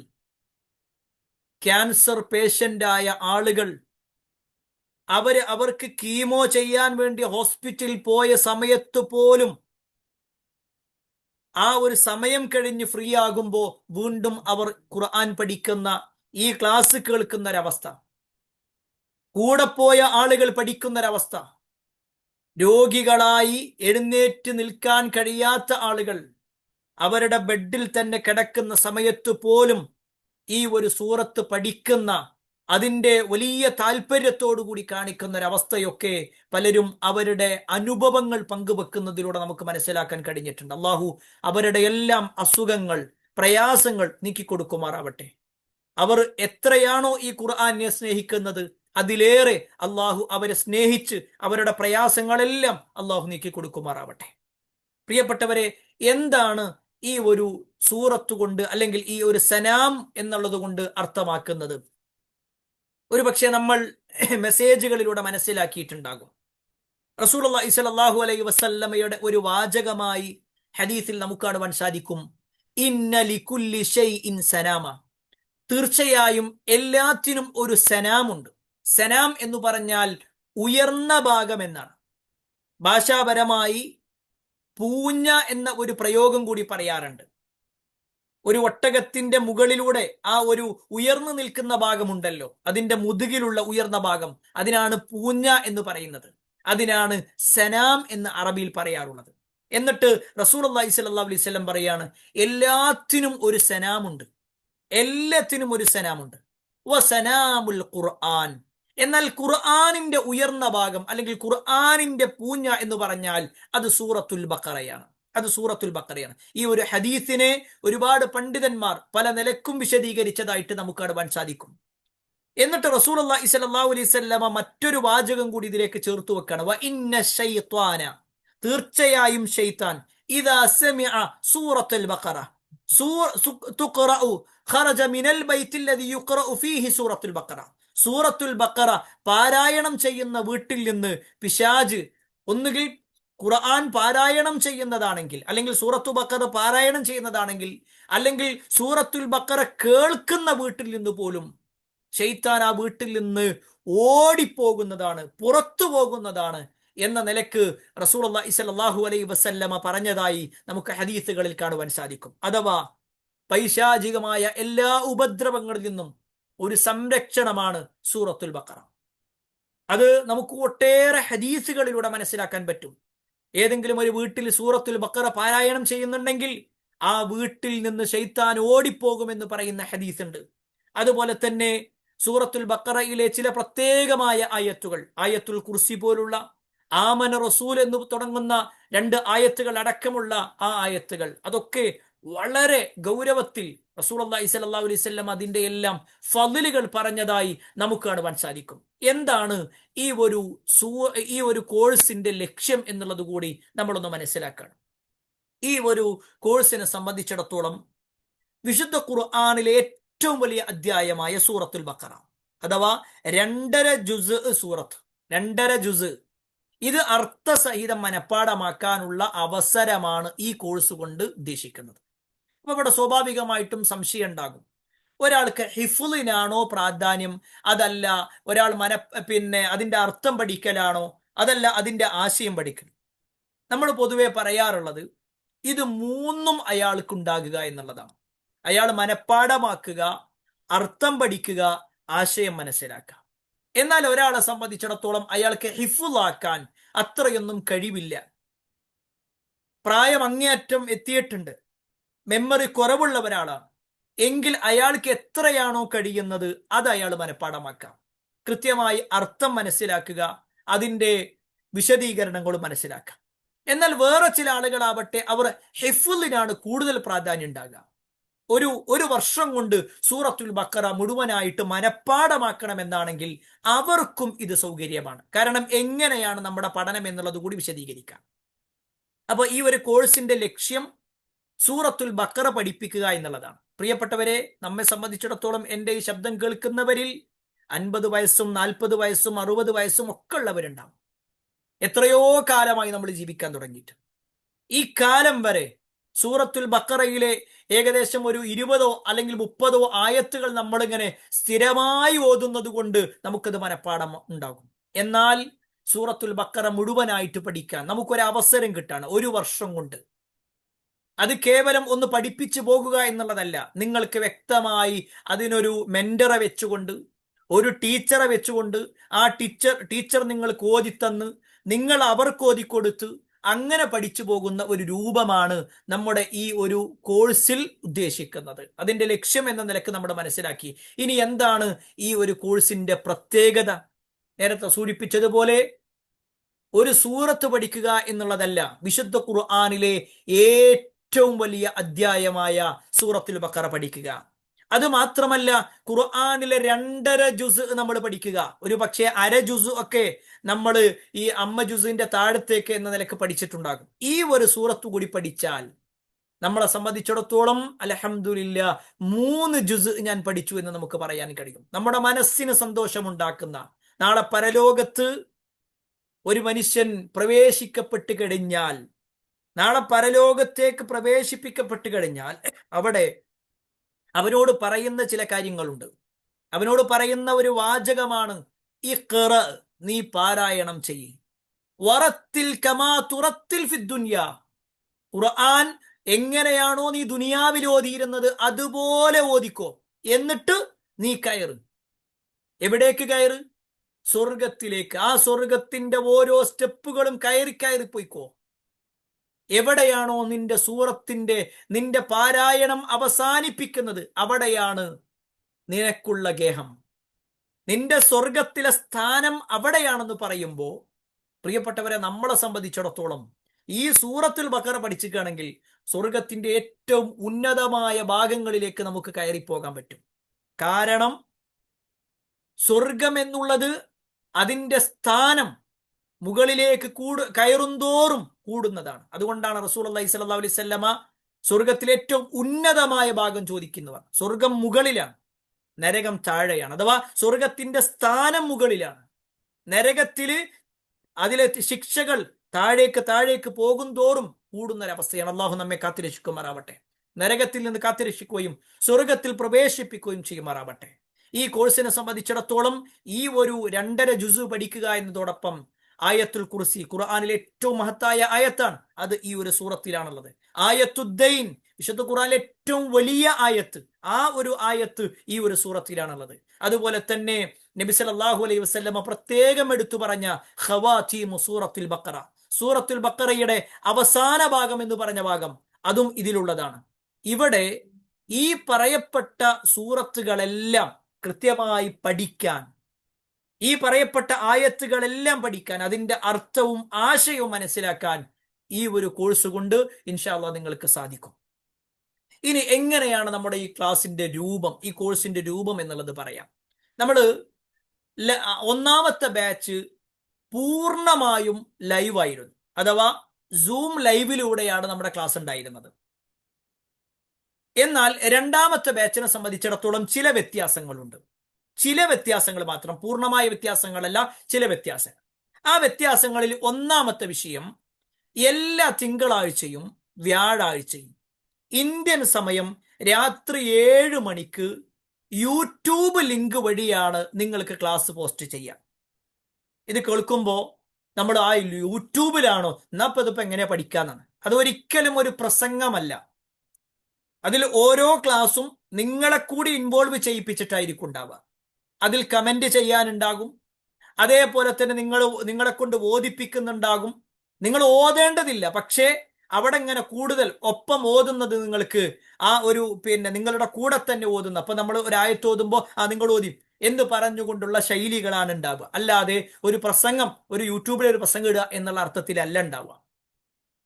ക്യാൻസർ പേഷ്യന്റായ ആളുകൾ അവർക്ക് കീമോ ചെയ്യാൻ വേണ്ടി ഹോസ്പിറ്റലിൽ പോയ സമയത്ത് പോലും ആ ഒരു സമയം കഴിഞ്ഞ് ഫ്രീ ആകുമ്പോ വീണ്ടും അവർ ഖുർആൻ പഠിക്കുന്ന, ഈ ക്ലാസ് കേൾക്കുന്ന ഒരവസ്ഥ, കൂടെ പോയ ആളുകൾ പഠിക്കുന്നൊരവസ്ഥ, രോഗികളായി എഴുന്നേറ്റ് നിൽക്കാൻ കഴിയാത്ത ആളുകൾ അവരുടെ ബെഡിൽ തന്നെ കിടക്കുന്ന സമയത്ത് പോലും ഈ ഒരു സൂറത്ത് പഠിക്കുന്ന, അതിന്റെ വലിയ താല്പര്യത്തോടു കൂടി കാണിക്കുന്ന ഒരവസ്ഥയൊക്കെ പലരും അവരുടെ അനുഭവങ്ങൾ പങ്കുവെക്കുന്നതിലൂടെ നമുക്ക് മനസ്സിലാക്കാൻ കഴിഞ്ഞിട്ടുണ്ട്. അള്ളാഹു അവരുടെ എല്ലാം അസുഖങ്ങൾ, പ്രയാസങ്ങൾ നീക്കിക്കൊടുക്കുമാറാവട്ടെ. അവർ എത്രയാണോ ഈ ഖുർആനെ സ്നേഹിക്കുന്നത്, അതിലേറെ അള്ളാഹു അവരെ സ്നേഹിച്ച് അവരുടെ പ്രയാസങ്ങളെല്ലാം അള്ളാഹു നീക്കിക്കൊടുക്കുമാറാവട്ടെ. പ്രിയപ്പെട്ടവരെ, എന്താണ് ഈ ഒരു സൂറത്ത് കൊണ്ട്, അല്ലെങ്കിൽ ഈ ഒരു സനാം എന്നുള്ളത് കൊണ്ട് അർത്ഥമാക്കുന്നത്? ഒരു പക്ഷെ നമ്മൾ മെസ്സേജുകളിലൂടെ മനസ്സിലാക്കിയിട്ടുണ്ടാകും. റസൂലുള്ളാഹി സ്വല്ലല്ലാഹു അലൈഹി വസല്ലമയുടെ ഒരു വാചകമായി ഹദീസിൽ നമുക്ക് കാണുവാൻ സാധിക്കും, ഇന്ന ലികുല്ലി ഷൈഇൻ സനാമ. തീർച്ചയായും എല്ലാത്തിനും ഒരു സനാമുണ്ട്. സനാം എന്ന് പറഞ്ഞാൽ ഉയർന്ന ഭാഗം എന്നാണ്. ഭാഷാപരമായി പൂഞ്ഞ എന്ന ഒരു പ്രയോഗം കൂടി പറയാറുണ്ട്. ഒരു ഒട്ടകത്തിന്റെ മുകളിലൂടെ ആ ഒരു ഉയർന്നു നിൽക്കുന്ന ഭാഗമുണ്ടല്ലോ, അതിന്റെ മുതുകിലുള്ള ഉയർന്ന ഭാഗം, അതിനാണ് പൂഞ്ഞ എന്ന് പറയുന്നത്. അതിനാണ് സനാം എന്ന് അറബിയിൽ പറയാറുള്ളത്. എന്നിട്ട് റസൂലുള്ളാഹി സ്വല്ലല്ലാഹു അലൈഹി വസല്ലം പറയാണ്, എല്ലാത്തിനും ഒരു സനാമുണ്ട്, എല്ലാത്തിനും ഒരു സനാമുണ്ട്. വസനാമുൽ ഖുർആൻ. എന്നാൽ ഖുർആനിന്റെ ഉയർന്ന ഭാഗം, അല്ലെങ്കിൽ ഖുർആനിന്റെ പൂഞ്ഞ എന്ന് പറഞ്ഞാൽ അത് സൂറത്തുൽ ബഖറയാണ്. അത് സൂറത്തുൽ ബഖറയാണ്. ഈ ഒരു ഹദീസിനെ ഒരുപാട് പണ്ഡിതന്മാർ പല നിലക്കും വിശദീകരിച്ചതായിട്ട് നമുക്ക് കാണുവാൻ സാധിക്കും. എന്നിട്ട് റസൂലുള്ളാഹി സ്വല്ലല്ലാഹു അലൈഹി വസല്ലമ മറ്റൊരു വാചകം കൂടി ഇതിലേക്ക് ചേർത്ത് വെക്കാണ്, വ ഇന്ന ശൈത്വാന. തീർച്ചയായും ശൈത്താൻ ഇദാ സമിഅ സൂറത്തുൽ ബഖറ തുഖറഉ ഖറജ മിനൽ ബൈത്തിൽ ലദി യുഖറഉ ഫീഹി സൂറത്തുൽ ബഖറ. സൂറത്തുൽ ബഖറ പാരായണം ചെയ്യുന്ന വീട്ടിൽ നിന്ന് പിശാജ് ഒന്നുകിൽ ഖുർആൻ പാരായണം ചെയ്യുന്നതാണെങ്കിൽ, അല്ലെങ്കിൽ സൂറത്തു ബഖറ പാരായണം ചെയ്യുന്നതാണെങ്കിൽ, അല്ലെങ്കിൽ സൂറത്തുൽ ബഖറ കേൾക്കുന്ന വീട്ടിൽ നിന്ന് പോലും ശൈത്താൻ ആ വീട്ടിൽ നിന്ന് ഓടിപ്പോകുന്നതാണ്, പുറത്തു പോകുന്നതാണ് എന്ന നിലക്ക് റസൂലുള്ളാഹി സ്വല്ലല്ലാഹു അലൈഹി വസല്ലമ പറഞ്ഞതായി നമുക്ക് ഹദീസുകളിൽ കാണുവാൻ സാധിക്കും. അഥവാ പൈശാചികമായ എല്ലാ ഉപദ്രവങ്ങളിൽ നിന്നും ഒരു സംരക്ഷണമാണ് സൂറത്തുൽ ബഖറ. അത് നമുക്ക് ഒട്ടേറെ ഹദീസുകളിലൂടെ മനസ്സിലാക്കാൻ പറ്റും. ഏതെങ്കിലും ഒരു വീട്ടിൽ സൂറത്തുൽ ബഖറ പാരായണം ചെയ്യുന്നുണ്ടെങ്കിൽ ആ വീട്ടിൽ നിന്ന് ശൈത്താൻ ഓടിപ്പോകുമെന്ന് പറയുന്ന ഹദീസ് ഉണ്ട്. അതുപോലെ തന്നെ സൂറത്തുൽ ബഖറയിലെ ചില പ്രത്യേകമായ ആയത്തുകൾ, ആയത്തുൽ കുർസി പോലുള്ള, ആമന റസൂൽ എന്ന് തുടങ്ങുന്ന 2 ആയത്തുകൾ അടക്കമുള്ള ആ ആയത്തുകൾ, അതൊക്കെ വളരെ ഗൗരവത്തിൽ റസൂലുള്ളാഹി സ്വല്ലല്ലാഹു അലൈഹി വസല്ലം അതിന്റെ എല്ലാം ഫളിലുകൾ പറഞ്ഞതായി നമുക്ക് കാണുവാൻ സാധിക്കും. എന്താണ് ഈ ഒരു കോഴ്സിന്റെ ലക്ഷ്യം എന്നുള്ളത് കൂടി നമ്മളൊന്ന് മനസ്സിലാക്കണം. ഈ ഒരു കോഴ്സിനെ സംബന്ധിച്ചിടത്തോളം വിശുദ്ധ ഖുർആനിലെ ഏറ്റവും വലിയ അധ്യായമായ സൂറത്തുൽ ബഖറ, അഥവാ 2.5 ജുസ് സൂറത്ത്, 2.5 ജുസ്, ഇത് അർത്ഥസഹിതം മനഃപ്പാടമാക്കാനുള്ള അവസരമാണ് ഈ കോഴ്സ് കൊണ്ട് ഉദ്ദേശിക്കുന്നത്. അപ്പൊ ഇവിടെ സ്വാഭാവികമായിട്ടും സംശയം ഉണ്ടാകും. ഒരാൾക്ക് ഹിഫ്ളിനാണോ പ്രാധാന്യം, അതല്ല ഒരാൾ അതിന്റെ അർത്ഥം പഠിക്കലാണോ, അതല്ല അതിന്റെ ആശയം പഠിക്കൽ? നമ്മൾ പൊതുവെ പറയാറുള്ളത് ഇത് 3ഉം അയാൾക്ക് ഉണ്ടാകുക എന്നുള്ളതാണ്. അയാൾ മനഃപ്പാടമാക്കുക, അർത്ഥം പഠിക്കുക, ആശയം മനസ്സിലാക്കുക. എന്നാൽ ഒരാളെ സംബന്ധിച്ചിടത്തോളം അയാൾക്ക് ഹിഫ്ളാക്കാൻ അത്രയൊന്നും കഴിവില്ല. പ്രായം അങ്ങേയറ്റം എത്തിയിട്ടുണ്ട്, മെമ്മറി കുറവുള്ള ഒരാളാണ് എങ്കിൽ അയാൾക്ക് എത്രയാണോ കഴിയുന്നത് അത് അയാൾ മനഃപ്പാടമാക്കാം. കൃത്യമായി അർത്ഥം മനസ്സിലാക്കുക, അതിന്റെ വിശദീകരണങ്ങളും മനസ്സിലാക്കാം. എന്നാൽ വേറെ ചില ആളുകളാവട്ടെ അവർ ഹിഫ്ളിനാണ് കൂടുതൽ പ്രാധാന്യം ഉണ്ടാകുക. ഒരു വർഷം കൊണ്ട് സൂറത്തുൽ ബഖറ മുഴുവനായിട്ട് മനഃപ്പാടമാക്കണമെന്നാണെങ്കിൽ അവർക്കും ഇത് സൗകര്യമാണ്. കാരണം എങ്ങനെയാണ് നമ്മുടെ പഠനം എന്നുള്ളത് കൂടി വിശദീകരിക്കാം. അപ്പൊ ഈ ഒരു കോഴ്സിന്റെ ലക്ഷ്യം സൂറത്തുൽ ബഖറ പഠിപ്പിക്കുക എന്നുള്ളതാണ്. പ്രിയപ്പെട്ടവരെ, നമ്മെ സംബന്ധിച്ചിടത്തോളം എൻ്റെ ഈ ശബ്ദം കേൾക്കുന്നവരിൽ 50 വയസ്സും 40 വയസ്സും 60 വയസ്സും ഒക്കെ ഉള്ളവരുണ്ടാവും. എത്രയോ കാലമായി നമ്മൾ ജീവിക്കാൻ തുടങ്ങിയിട്ട്. ഈ കാലം വരെ സൂറത്തുൽ ബഖറയിലെ ഏകദേശം ഒരു 20 അല്ലെങ്കിൽ 30 ആയത്തുകൾ നമ്മളിങ്ങനെ സ്ഥിരമായി ഓതുന്നത് കൊണ്ട് നമുക്കത് മനഃപ്പാടം ഉണ്ടാകും. എന്നാൽ സൂറത്തുൽ ബഖറ മുഴുവനായിട്ട് പഠിക്കാൻ നമുക്കൊരു അവസരം കിട്ടാണ് ഒരു വർഷം കൊണ്ട്. അത് കേവലം ഒന്ന് പഠിപ്പിച്ചു പോകുക എന്നുള്ളതല്ല, നിങ്ങൾക്ക് വ്യക്തമായി അതിനൊരു മെന്ററെ വെച്ചുകൊണ്ട്, ഒരു ടീച്ചറെ വെച്ചുകൊണ്ട്, ആ ടീച്ചർ നിങ്ങൾക്ക് ഓതിത്തന്ന് നിങ്ങൾ അവർക്ക് ഓതിക്കൊടുത്ത് അങ്ങനെ പഠിച്ചു പോകുന്ന ഒരു രൂപമാണ് നമ്മുടെ ഈ ഒരു കോഴ്സിൽ ഉദ്ദേശിക്കുന്നത്. അതിന്റെ ലക്ഷ്യം എന്ന നിലക്ക് നമ്മൾ മനസ്സിലാക്കി. ഇനി എന്താണ് ഈ ഒരു കോഴ്സിന്റെ പ്രത്യേകത? നേരത്തെ സൂചിപ്പിച്ചതുപോലെ ഒരു സൂറത്ത് പഠിക്കുക എന്നുള്ളതല്ല, വിശുദ്ധ ഖുർആനിലെ ഏറ്റവും വലിയ അധ്യായമായ സൂറത്തുൽ ബഖറ പഠിക്കുക. അത് മാത്രമല്ല, ഖുർആനിലെ 2.5 ജുസ് നമ്മൾ പഠിക്കുക. ഒരു പക്ഷേ 1/2 ജുസ് ഒക്കെ നമ്മൾ ഈ അമ്മ ജുസിന്റെ താഴത്തേക്ക് എന്ന നിലക്ക് പഠിച്ചിട്ടുണ്ടാകും. ഈ ഒരു സൂറത്ത് കൂടി പഠിച്ചാൽ നമ്മളെ സംബന്ധിച്ചിടത്തോളം അൽഹംദുലില്ലാ 3 ജുസ് ഞാൻ പഠിച്ചു എന്ന് നമുക്ക് പറയാൻ കഴിയും. നമ്മുടെ മനസ്സിന് സന്തോഷമുണ്ടാക്കുന്ന, നാളെ പരലോകത്ത് ഒരു മനുഷ്യൻ പ്രവേശിക്കപ്പെട്ട് കഴിഞ്ഞാൽ, നാളെ പരലോകത്തേക്ക് പ്രവേശിപ്പിക്കപ്പെട്ട് കഴിഞ്ഞാൽ അവിടെ അവനോട് പറയുന്ന ചില കാര്യങ്ങളുണ്ട്. അവനോട് പറയുന്ന ഒരു വാചകമാണ് ഇഖ്റ, നീ പാരായണം ചെയ്യ്. വറത്തിൽ കമാ തുറത്തിൽ ഫിദ്ദുനിയ, ഖുർആൻ എങ്ങനെയാണോ നീ ദുനിയാവിൽ ഓതിയിരുന്നത് അതുപോലെ ഓതിക്കോ. എന്നിട്ട് നീ കയറ്. എവിടേക്ക് കയറ്? സ്വർഗത്തിലേക്ക്. ആ സ്വർഗത്തിന്റെ ഓരോ സ്റ്റെപ്പുകളും കയറി കയറി പോയിക്കോ. എവിടെയാണോ നിന്റെ പാരായണം അവസാനിപ്പിക്കുന്നത് അവിടെയാണ് നിനക്കുള്ള ഗേഹം, നിന്റെ സ്വർഗത്തിലെ സ്ഥാനം അവിടെയാണെന്ന് പറയുമ്പോൾ, പ്രിയപ്പെട്ടവരെ, നമ്മളെ സംബന്ധിച്ചിടത്തോളം ഈ സൂറത്തുൽ ബഖറ പഠിച്ചിട്ടാണെങ്കിൽ സ്വർഗത്തിന്റെ ഏറ്റവും ഉന്നതമായ ഭാഗങ്ങളിലേക്ക് നമുക്ക് കയറിപ്പോകാൻ പറ്റും. കാരണം സ്വർഗം എന്നുള്ളത് അതിന്റെ സ്ഥാനം മുകളിലേക്ക് കയറുന്തോറും കൂടുന്നതാണ്. അതുകൊണ്ടാണ് റസൂലുള്ളാഹി സ്വല്ലല്ലാഹു അലൈഹി വസല്ലമ സ്വർഗത്തിലെ ഏറ്റവും ഉന്നതമായ ഭാഗം ചോദിക്കുന്നവർ. സ്വർഗം മുകളിലാണ്. നരകം താഴെയാണ്, അഥവാ സ്വർഗത്തിന്റെ സ്ഥാനം മുകളിലാണ്. നരകത്തില് അതിലെ ശിക്ഷകൾ താഴേക്ക് താഴേക്ക് പോകും തോറും കൂടുന്നൊരവസ്ഥയാണ്. അള്ളാഹു നമ്മെ കാത്തിരക്ഷിക്കുമാറാവട്ടെ, നരകത്തിൽ നിന്ന് കാത്തിരക്ഷിക്കുകയും സ്വർഗത്തിൽ പ്രവേശിപ്പിക്കുകയും ചെയ്യുമാറാവട്ടെ. ഈ കോഴ്സിനെ സംബന്ധിച്ചിടത്തോളം ഈ ഒരു 2.5 ജുസു പഠിക്കുക എന്നതോടൊപ്പം ആയത്തുൽ കുർസി ഖുർആനിലെ ഏറ്റവും മഹത്തായ ആയത്താണ്, അത് ഈ ഒരു സൂറത്തിലാണുള്ളത്. ആയത്തുദ്ദൈൻ, വിശുദ്ധ ഖുർആനിലെ ഏറ്റവും വലിയ ആയത്ത്, ആ ഒരു ആയത്ത് ഈ ഒരു സൂറത്തിലാണുള്ളത്. അതുപോലെ തന്നെ നബി സല്ലല്ലാഹു അലൈഹി വസല്ലമ പ്രത്യേകം എടുത്തു പറഞ്ഞ ഖവാതീമു സൂറത്തുൽ ബഖറ, സൂറത്തുൽ ബഖറയുടെ അവസാന ഭാഗം എന്ന് പറഞ്ഞ ഭാഗം, അതും ഇതിലുള്ളതാണ്. ഇവിടെ ഈ പറയപ്പെട്ട സൂറത്തുകളെല്ലാം കൃത്യമായി പഠിക്കാൻ, ഈ പറയപ്പെട്ട ആയത്തുകളെല്ലാം പഠിക്കാൻ, അതിന്റെ അർത്ഥവും ആശയവും മനസ്സിലാക്കാൻ ഈ ഒരു കോഴ്സ് കൊണ്ട് ഇൻഷാ അല്ലാഹ് നിങ്ങൾക്ക് സാധിക്കും. ഇനി എങ്ങനെയാണ് നമ്മുടെ ഈ ക്ലാസിന്റെ രൂപം, ഈ കോഴ്സിന്റെ രൂപം എന്നുള്ളത് പറയാം. നമ്മൾ ഒന്നാമത്തെ ബാച്ച് പൂർണ്ണമായും ലൈവായിരുന്നു, അഥവാ സൂം ലൈവിലൂടെയാണ് നമ്മുടെ ക്ലാസ് ഉണ്ടായിരുന്നത്. എന്നാൽ രണ്ടാമത്തെ ബാച്ചിനെ സംബന്ധിച്ചിടത്തോളം ചില വ്യത്യാസങ്ങളുണ്ട്, ചില വ്യത്യാസങ്ങൾ മാത്രം, പൂർണ്ണമായ വ്യത്യാസങ്ങളല്ല, ചില വ്യത്യാസങ്ങൾ. ആ വ്യത്യാസങ്ങളിൽ ഒന്നാമത്തെ വിഷയം, എല്ലാ തിങ്കളാഴ്ചയും വ്യാഴാഴ്ചയും ഇന്ത്യൻ സമയം രാത്രി 7 മണിക്ക് യൂട്യൂബ് ലിങ്ക് വഴിയാണ് നിങ്ങൾക്ക് ക്ലാസ് പോസ്റ്റ് ചെയ്യാം. ഇത് കേൾക്കുമ്പോൾ നമ്മൾ ആ യൂട്യൂബിലാണോ, എന്നാ ഇതിപ്പോ എങ്ങനെയാ പഠിക്കാന്നാണ്. അത് ഒരിക്കലും ഒരു പ്രസംഗമല്ല. അതിൽ ഓരോ ക്ലാസ്സും നിങ്ങളെ കൂടി ഇൻവോൾവ് ചെയ്യിപ്പിച്ചിട്ടായിരിക്കും ഉണ്ടാവുക. അതിൽ കമന്റ് ചെയ്യാനുണ്ടാകും, അതേപോലെ തന്നെ നിങ്ങളെ കൊണ്ട് ഓതിപ്പിക്കുന്നുണ്ടാകും. നിങ്ങൾ ഓതേണ്ടതില്ല, പക്ഷേ അവിടെ ഇങ്ങനെ കൂടുതൽ ഒപ്പം ഓതുന്നത് നിങ്ങൾക്ക് ആ ഒരു നിങ്ങളുടെ കൂടെ തന്നെ ഓതുന്ന, അപ്പൊ നമ്മൾ ഒരു ആയത്ത് ഓതുമ്പോൾ നിങ്ങൾ ഓതി എന്ന് പറഞ്ഞുകൊണ്ടുള്ള ശൈലികളാണ് ഉണ്ടാവുക. അല്ലാതെ ഒരു പ്രസംഗം, ഒരു യൂട്യൂബിൽ ഒരു പ്രസംഗം ഇടുക എന്നുള്ള അർത്ഥത്തിലല്ല ഉണ്ടാവുക.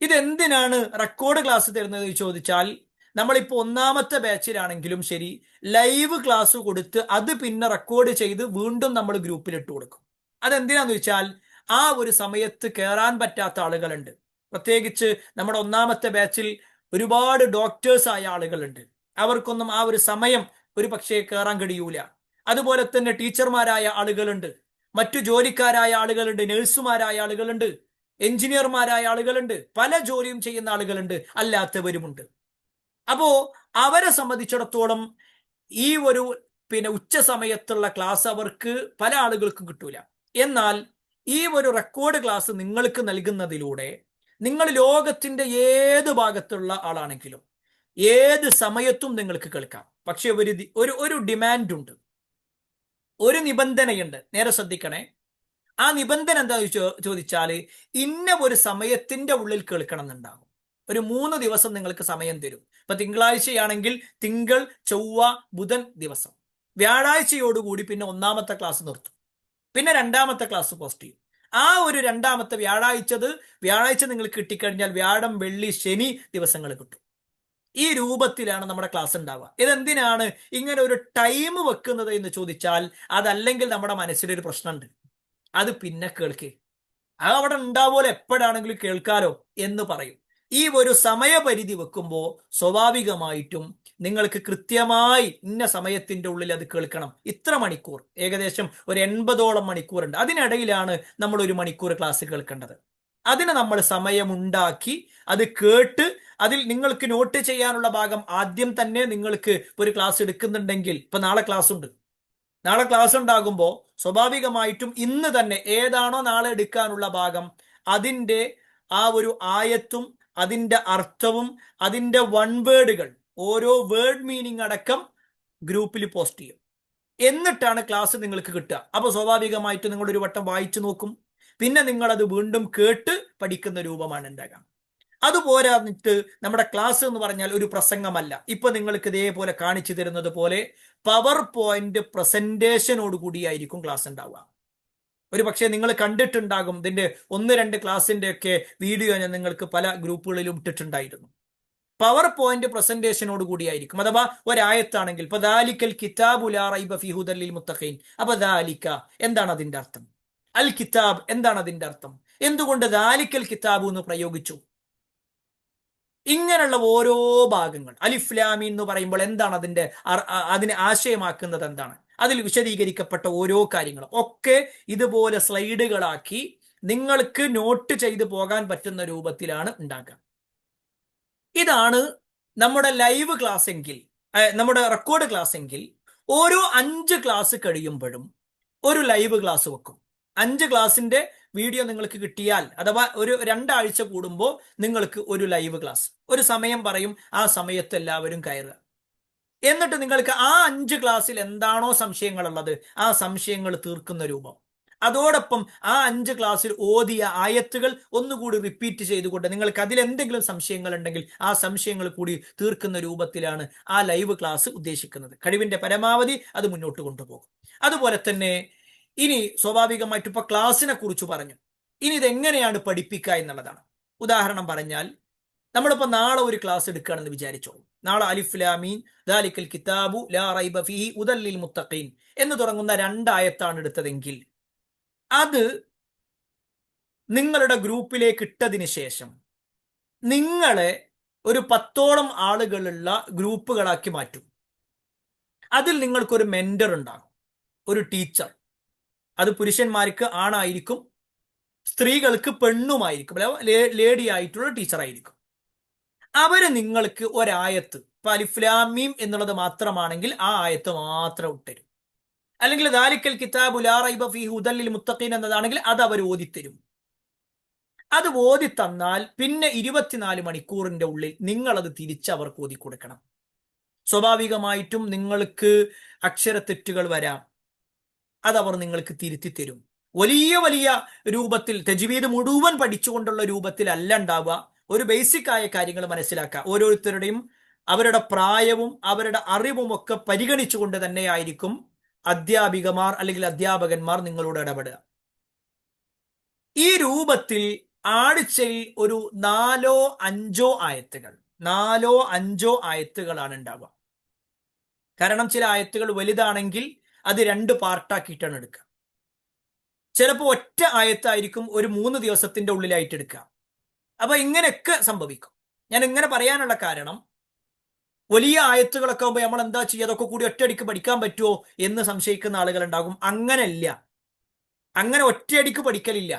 ഇതെന്തിനാണ് റെക്കോർഡ് ക്ലാസ് തരുന്നത് ചോദിച്ചാൽ, നമ്മളിപ്പോൾ ഒന്നാമത്തെ ബാച്ചിലാണെങ്കിലും ശരി, ലൈവ് ക്ലാസ് കൊടുത്ത് അത് പിന്നെ റെക്കോർഡ് ചെയ്ത് വീണ്ടും നമ്മൾ ഗ്രൂപ്പിൽ ഇട്ട് കൊടുക്കും. അതെന്തിനാന്ന് വെച്ചാൽ ആ ഒരു സമയത്ത് കയറാൻ പറ്റാത്ത ആളുകളുണ്ട്. പ്രത്യേകിച്ച് നമ്മുടെ ഒന്നാമത്തെ ബാച്ചിൽ ഒരുപാട് ഡോക്ടേഴ്സ് ആയ ആളുകളുണ്ട്. അവർക്കൊന്നും ആ ഒരു സമയം ഒരു പക്ഷേ കയറാൻ കഴിയൂല. അതുപോലെ തന്നെ ടീച്ചർമാരായ ആളുകളുണ്ട്, മറ്റു ജോലിക്കാരായ ആളുകളുണ്ട്, നഴ്സുമാരായ ആളുകളുണ്ട്, എഞ്ചിനീയർമാരായ ആളുകളുണ്ട്, പല ജോലിയും ചെയ്യുന്ന ആളുകളുണ്ട്, അല്ലാത്തവരുമുണ്ട്. അപ്പോ അവരെ സംബന്ധിച്ചിടത്തോളം ഈ ഒരു ഉച്ച സമയത്തുള്ള ക്ലാസ് അവർക്ക് പല ആളുകൾക്കും കിട്ടൂല. എന്നാൽ ഈ ഒരു റെക്കോർഡ് ക്ലാസ് നിങ്ങൾക്ക് നൽകുന്നതിലൂടെ നിങ്ങൾ ലോകത്തിന്റെ ഏത് ഭാഗത്തുള്ള ആളാണെങ്കിലും ഏത് സമയത്തും നിങ്ങൾക്ക് കേൾക്കാം. പക്ഷെ ഒരു ഡിമാൻഡ് ഉണ്ട്, ഒരു നിബന്ധനയുണ്ട്, നേരെ ശ്രദ്ധിക്കണേ. ആ നിബന്ധന എന്താ ചോദിച്ചാൽ, ഇന്ന ഒരു സമയത്തിന്റെ ഉള്ളിൽ കേൾക്കണം എന്നുണ്ടാകും. ഒരു 3 ദിവസം നിങ്ങൾക്ക് സമയം തരും. ഇപ്പൊ തിങ്കളാഴ്ചയാണെങ്കിൽ തിങ്കൾ, ചൊവ്വ, ബുധൻ ദിവസം, വ്യാഴാഴ്ചയോടുകൂടി പിന്നെ ഒന്നാമത്തെ ക്ലാസ് നിർത്തും, പിന്നെ രണ്ടാമത്തെ ക്ലാസ് പോസ്റ്റ് ചെയ്യും. ആ ഒരു രണ്ടാമത്തെ വ്യാഴാഴ്ച നിങ്ങൾക്ക് കിട്ടിക്കഴിഞ്ഞാൽ വ്യാഴം, വെള്ളി, ശനി ദിവസങ്ങൾ കിട്ടും. ഈ രൂപത്തിലാണ് നമ്മുടെ ക്ലാസ് ഉണ്ടാവുക. ഇതെന്തിനാണ് ഇങ്ങനെ ഒരു ടൈം വെക്കുന്നത് എന്ന് ചോദിച്ചാൽ, അതല്ലെങ്കിൽ നമ്മുടെ മനസ്സിലൊരു പ്രശ്നമുണ്ട്, അത് പിന്നെ കേൾക്കേ, അത് അവിടെ ഉണ്ടാവുമല്ലോ, എപ്പോഴാണെങ്കിലും കേൾക്കാലോ എന്ന് പറയും. ഈ ഒരു സമയപരിധി വെക്കുമ്പോൾ സ്വാഭാവികമായിട്ടും നിങ്ങൾക്ക് കൃത്യമായി ഇന്ന സമയത്തിന്റെ ഉള്ളിൽ അത് കേൾക്കണം. ഇത്ര മണിക്കൂർ, ഏകദേശം ഒരു 80ഓളം മണിക്കൂറുണ്ട്. അതിനിടയിലാണ് നമ്മൾ 1 മണിക്കൂർ ക്ലാസ് കേൾക്കേണ്ടത്. അതിന് നമ്മൾ സമയമുണ്ടാക്കി അത് കേട്ട്, അതിൽ നിങ്ങൾക്ക് നോട്ട് ചെയ്യാനുള്ള ഭാഗം ആദ്യം തന്നെ നിങ്ങൾക്ക് ഒരു ക്ലാസ് എടുക്കുന്നുണ്ടെങ്കിൽ, ഇപ്പൊ നാളെ ക്ലാസ് ഉണ്ട്, നാളെ ക്ലാസ് ഉണ്ടാകുമ്പോൾ സ്വാഭാവികമായിട്ടും ഇന്ന് തന്നെ ഏതാണോ നാളെ എടുക്കാനുള്ള ഭാഗം, അതിൻ്റെ ആ ഒരു ആയത്തും അതിൻ്റെ അർത്ഥവും അതിൻ്റെ വേർഡുകൾ, ഓരോ വേർഡ് മീനിങ് അടക്കം ഗ്രൂപ്പിൽ പോസ്റ്റ് ചെയ്യും. എന്നിട്ടാണ് ക്ലാസ് നിങ്ങൾക്ക് കിട്ടുക. അപ്പൊ സ്വാഭാവികമായിട്ട് നിങ്ങൾ ഒരു വട്ടം വായിച്ചു നോക്കും, പിന്നെ നിങ്ങൾ അത് വീണ്ടും കേട്ട് പഠിക്കുന്ന രൂപമാണ് ഉണ്ടാകാം. അതുപോരാന്നിട്ട് നമ്മുടെ ക്ലാസ് എന്ന് പറഞ്ഞാൽ ഒരു പ്രസംഗമല്ല. ഇപ്പൊ നിങ്ങൾക്ക് ഇതേപോലെ കാണിച്ചു തരുന്നത് പോലെ പവർ പോയിന്റ് പ്രസന്റേഷനോട് കൂടിയായിരിക്കും ക്ലാസ് ഉണ്ടാവുക. ഒരു പക്ഷേ നിങ്ങൾ കണ്ടിട്ടുണ്ടാകും, ഇതിന്റെ 1-2 ക്ലാസിന്റെ ഒക്കെ വീഡിയോ ഞാൻ നിങ്ങൾക്ക് പല ഗ്രൂപ്പുകളിലും ഇട്ടിട്ടുണ്ടായിരുന്നു. പവർ പോയിന്റ് പ്രസന്റേഷനോട് കൂടിയായിരിക്കും. അഥവാ ഒരായത്താണെങ്കിൽ ഇപ്പൊ ദാലിക്കൽ കിതാബു ലാ റൈബ ഫീഹി ഹുദൽ ലിൽ മുത്തഖീൻ, അപ്പൊ ദാലിക എന്താണ് അതിന്റെ അർത്ഥം, അൽ കിതാബ് എന്താണ് അതിന്റെ അർത്ഥം, എന്തുകൊണ്ട് ദാലിക്കൽ കിതാബു എന്ന് പ്രയോഗിച്ചു? ഇങ്ങനെയുള്ള ഓരോ ഭാഗങ്ങൾ അലിഫ് ലാം മീം എന്ന് പറയുമ്പോൾ എന്താണ് അതിനെ ആശയമാക്കുന്നത് എന്താണ്, അതിൽ വിശദീകരിക്കപ്പെട്ട ഓരോ കാര്യങ്ങളും ഒക്കെ ഇതുപോലെ സ്ലൈഡുകളാക്കി നിങ്ങൾക്ക് നോട്ട് ചെയ്തു പോകാൻ പറ്റുന്ന രൂപത്തിലാണ് ഉണ്ടാക്കുക. ഇതാണ് നമ്മുടെ ലൈവ് ക്ലാസ് എങ്കിൽ, നമ്മുടെ റെക്കോർഡ് ക്ലാസ് എങ്കിൽ ഓരോ 5 ക്ലാസ് കഴിയുമ്പോഴും ഒരു ലൈവ് ക്ലാസ് വെക്കും. 5 ക്ലാസിന്റെ വീഡിയോ നിങ്ങൾക്ക് കിട്ടിയാൽ, അഥവാ ഒരു 2 ആഴ്ച കൂടുമ്പോൾ നിങ്ങൾക്ക് ഒരു ലൈവ് ക്ലാസ്, ഒരു സമയം പറയും, ആ സമയത്ത് എല്ലാവരും കയറുക. എന്നിട്ട് നിങ്ങൾക്ക് ആ 5 ക്ലാസ്സിൽ എന്താണോ സംശയങ്ങളുള്ളത് ആ സംശയങ്ങൾ തീർക്കുന്ന രൂപം. അതോടൊപ്പം ആ 5 ക്ലാസ്സിൽ ഓതിയ ആയത്തുകൾ ഒന്നുകൂടി റിപ്പീറ്റ് ചെയ്തുകൊണ്ട് നിങ്ങൾക്ക് അതിൽ എന്തെങ്കിലും സംശയങ്ങൾ ഉണ്ടെങ്കിൽ ആ സംശയങ്ങൾ കൂടി തീർക്കുന്ന രൂപത്തിലാണ് ആ ലൈവ് ക്ലാസ് ഉദ്ദേശിക്കുന്നത്. കഴിവിന്റെ പരമാവധി അത് മുന്നോട്ട് കൊണ്ടുപോകും. അതുപോലെ തന്നെ ഇനി സ്വാഭാവികമായിട്ട് ഇപ്പൊ ക്ലാസ്സിനെ കുറിച്ച് പറഞ്ഞു, ഇനി ഇതെങ്ങനെയാണ് പഠിപ്പിക്കുക എന്നുള്ളതാണ്. ഉദാഹരണം പറഞ്ഞാൽ നമ്മളിപ്പോ നാളെ ഒരു ക്ലാസ് എടുക്കുകയാണെന്ന് വിചാരിച്ചോ. നാളെ അലിഫ് ലാം മീം ദാലിക്കൽ കിതാബു ലാ റൈബ ഫീഹി ഹുദൽ ലിൽ മുത്തഖീൻ എന്ന് തുടങ്ങുന്ന 2 ആയത്താണ് എടുത്തതെങ്കിൽ അത് നിങ്ങളുടെ ഗ്രൂപ്പിലേക്ക് ഇട്ടതിന് ശേഷം നിങ്ങളെ ഒരു 10ഓളം ആളുകളുള്ള ഗ്രൂപ്പുകളാക്കി മാറ്റും. അതിൽ നിങ്ങൾക്കൊരു മെന്റർ ഉണ്ടാകും, ഒരു ടീച്ചർ. അത് പുരുഷന്മാർക്ക് ആണായിരിക്കും, സ്ത്രീകൾക്ക് പെണ്ണുമായിരിക്കും, ലേഡി ആയിട്ടുള്ള ടീച്ചർ ആയിരിക്കും. അവര് നിങ്ങൾക്ക് ഒരായത്ത്, ഇപ്പൊ അലിഫ് ലാം മീം എന്നുള്ളത് മാത്രമാണെങ്കിൽ ആ ആയത്ത് മാത്രം ഇട്ടരും. അല്ലെങ്കിൽ ദാലിക്കൽ കിതാബു ലാ റൈബ ഫീഹി ഹുദൽ ലിൽ മുത്തഖീൻ എന്നതാണെങ്കിൽ അത് അവർ ഓതിത്തരും. അത് ഓതി തന്നാൽ പിന്നെ 24 മണിക്കൂറിന്റെ ഉള്ളിൽ നിങ്ങൾ അത് തിരിച്ച് അവർക്ക് ഓതി കൊടുക്കണം. സ്വാഭാവികമായിട്ടും നിങ്ങൾക്ക് അക്ഷരത്തെറ്റുകൾ വരാം, അതവർ നിങ്ങൾക്ക് തിരുത്തി തരും. വലിയ വലിയ രൂപത്തിൽ തജ്വീദ് മുഴുവൻ പഠിച്ചുകൊണ്ടുള്ള രൂപത്തിലല്ല ഉണ്ടാവുക. ഒരു ബേസിക് ആയ കാര്യങ്ങൾ മനസ്സിലാക്കുക. ഓരോരുത്തരുടെയും അവരുടെ പ്രായവും അവരുടെ അറിവും ഒക്കെ പരിഗണിച്ചുകൊണ്ട് തന്നെയായിരിക്കും അധ്യാപികമാർ അല്ലെങ്കിൽ അധ്യാപകന്മാർ നിങ്ങളോട് ഇടപെടുക. ഈ രൂപത്തിൽ ആഴ്ചയിൽ ഒരു 4-5 ആയത്തുകൾ, 4-5 ആയത്തുകളാണ് ഉണ്ടാവുക. കാരണം ചില ആയത്തുകൾ വലുതാണെങ്കിൽ അത് 2 പാർട്ടാക്കിയിട്ടാണ് എടുക്കുക. ചിലപ്പോൾ ഒറ്റ ആയത്തായിരിക്കും ഒരു 3 ദിവസത്തിന്റെ ഉള്ളിലായിട്ട് എടുക്കുക. അപ്പൊ ഇങ്ങനെയൊക്കെ സംഭവിക്കും. ഞാൻ ഇങ്ങനെ പറയാനുള്ള കാരണം, വലിയ ആയത്തുകളൊക്കെ ആകുമ്പോൾ നമ്മൾ എന്താ ചെയ്യുക, അതൊക്കെ കൂടി ഒറ്റയടിക്ക് പഠിക്കാൻ പറ്റുമോ എന്ന് സംശയിക്കുന്ന ആളുകൾ ഉണ്ടാകും. അങ്ങനെയല്ല, അങ്ങനെ ഒറ്റയടിക്ക് പഠിക്കലില്ല.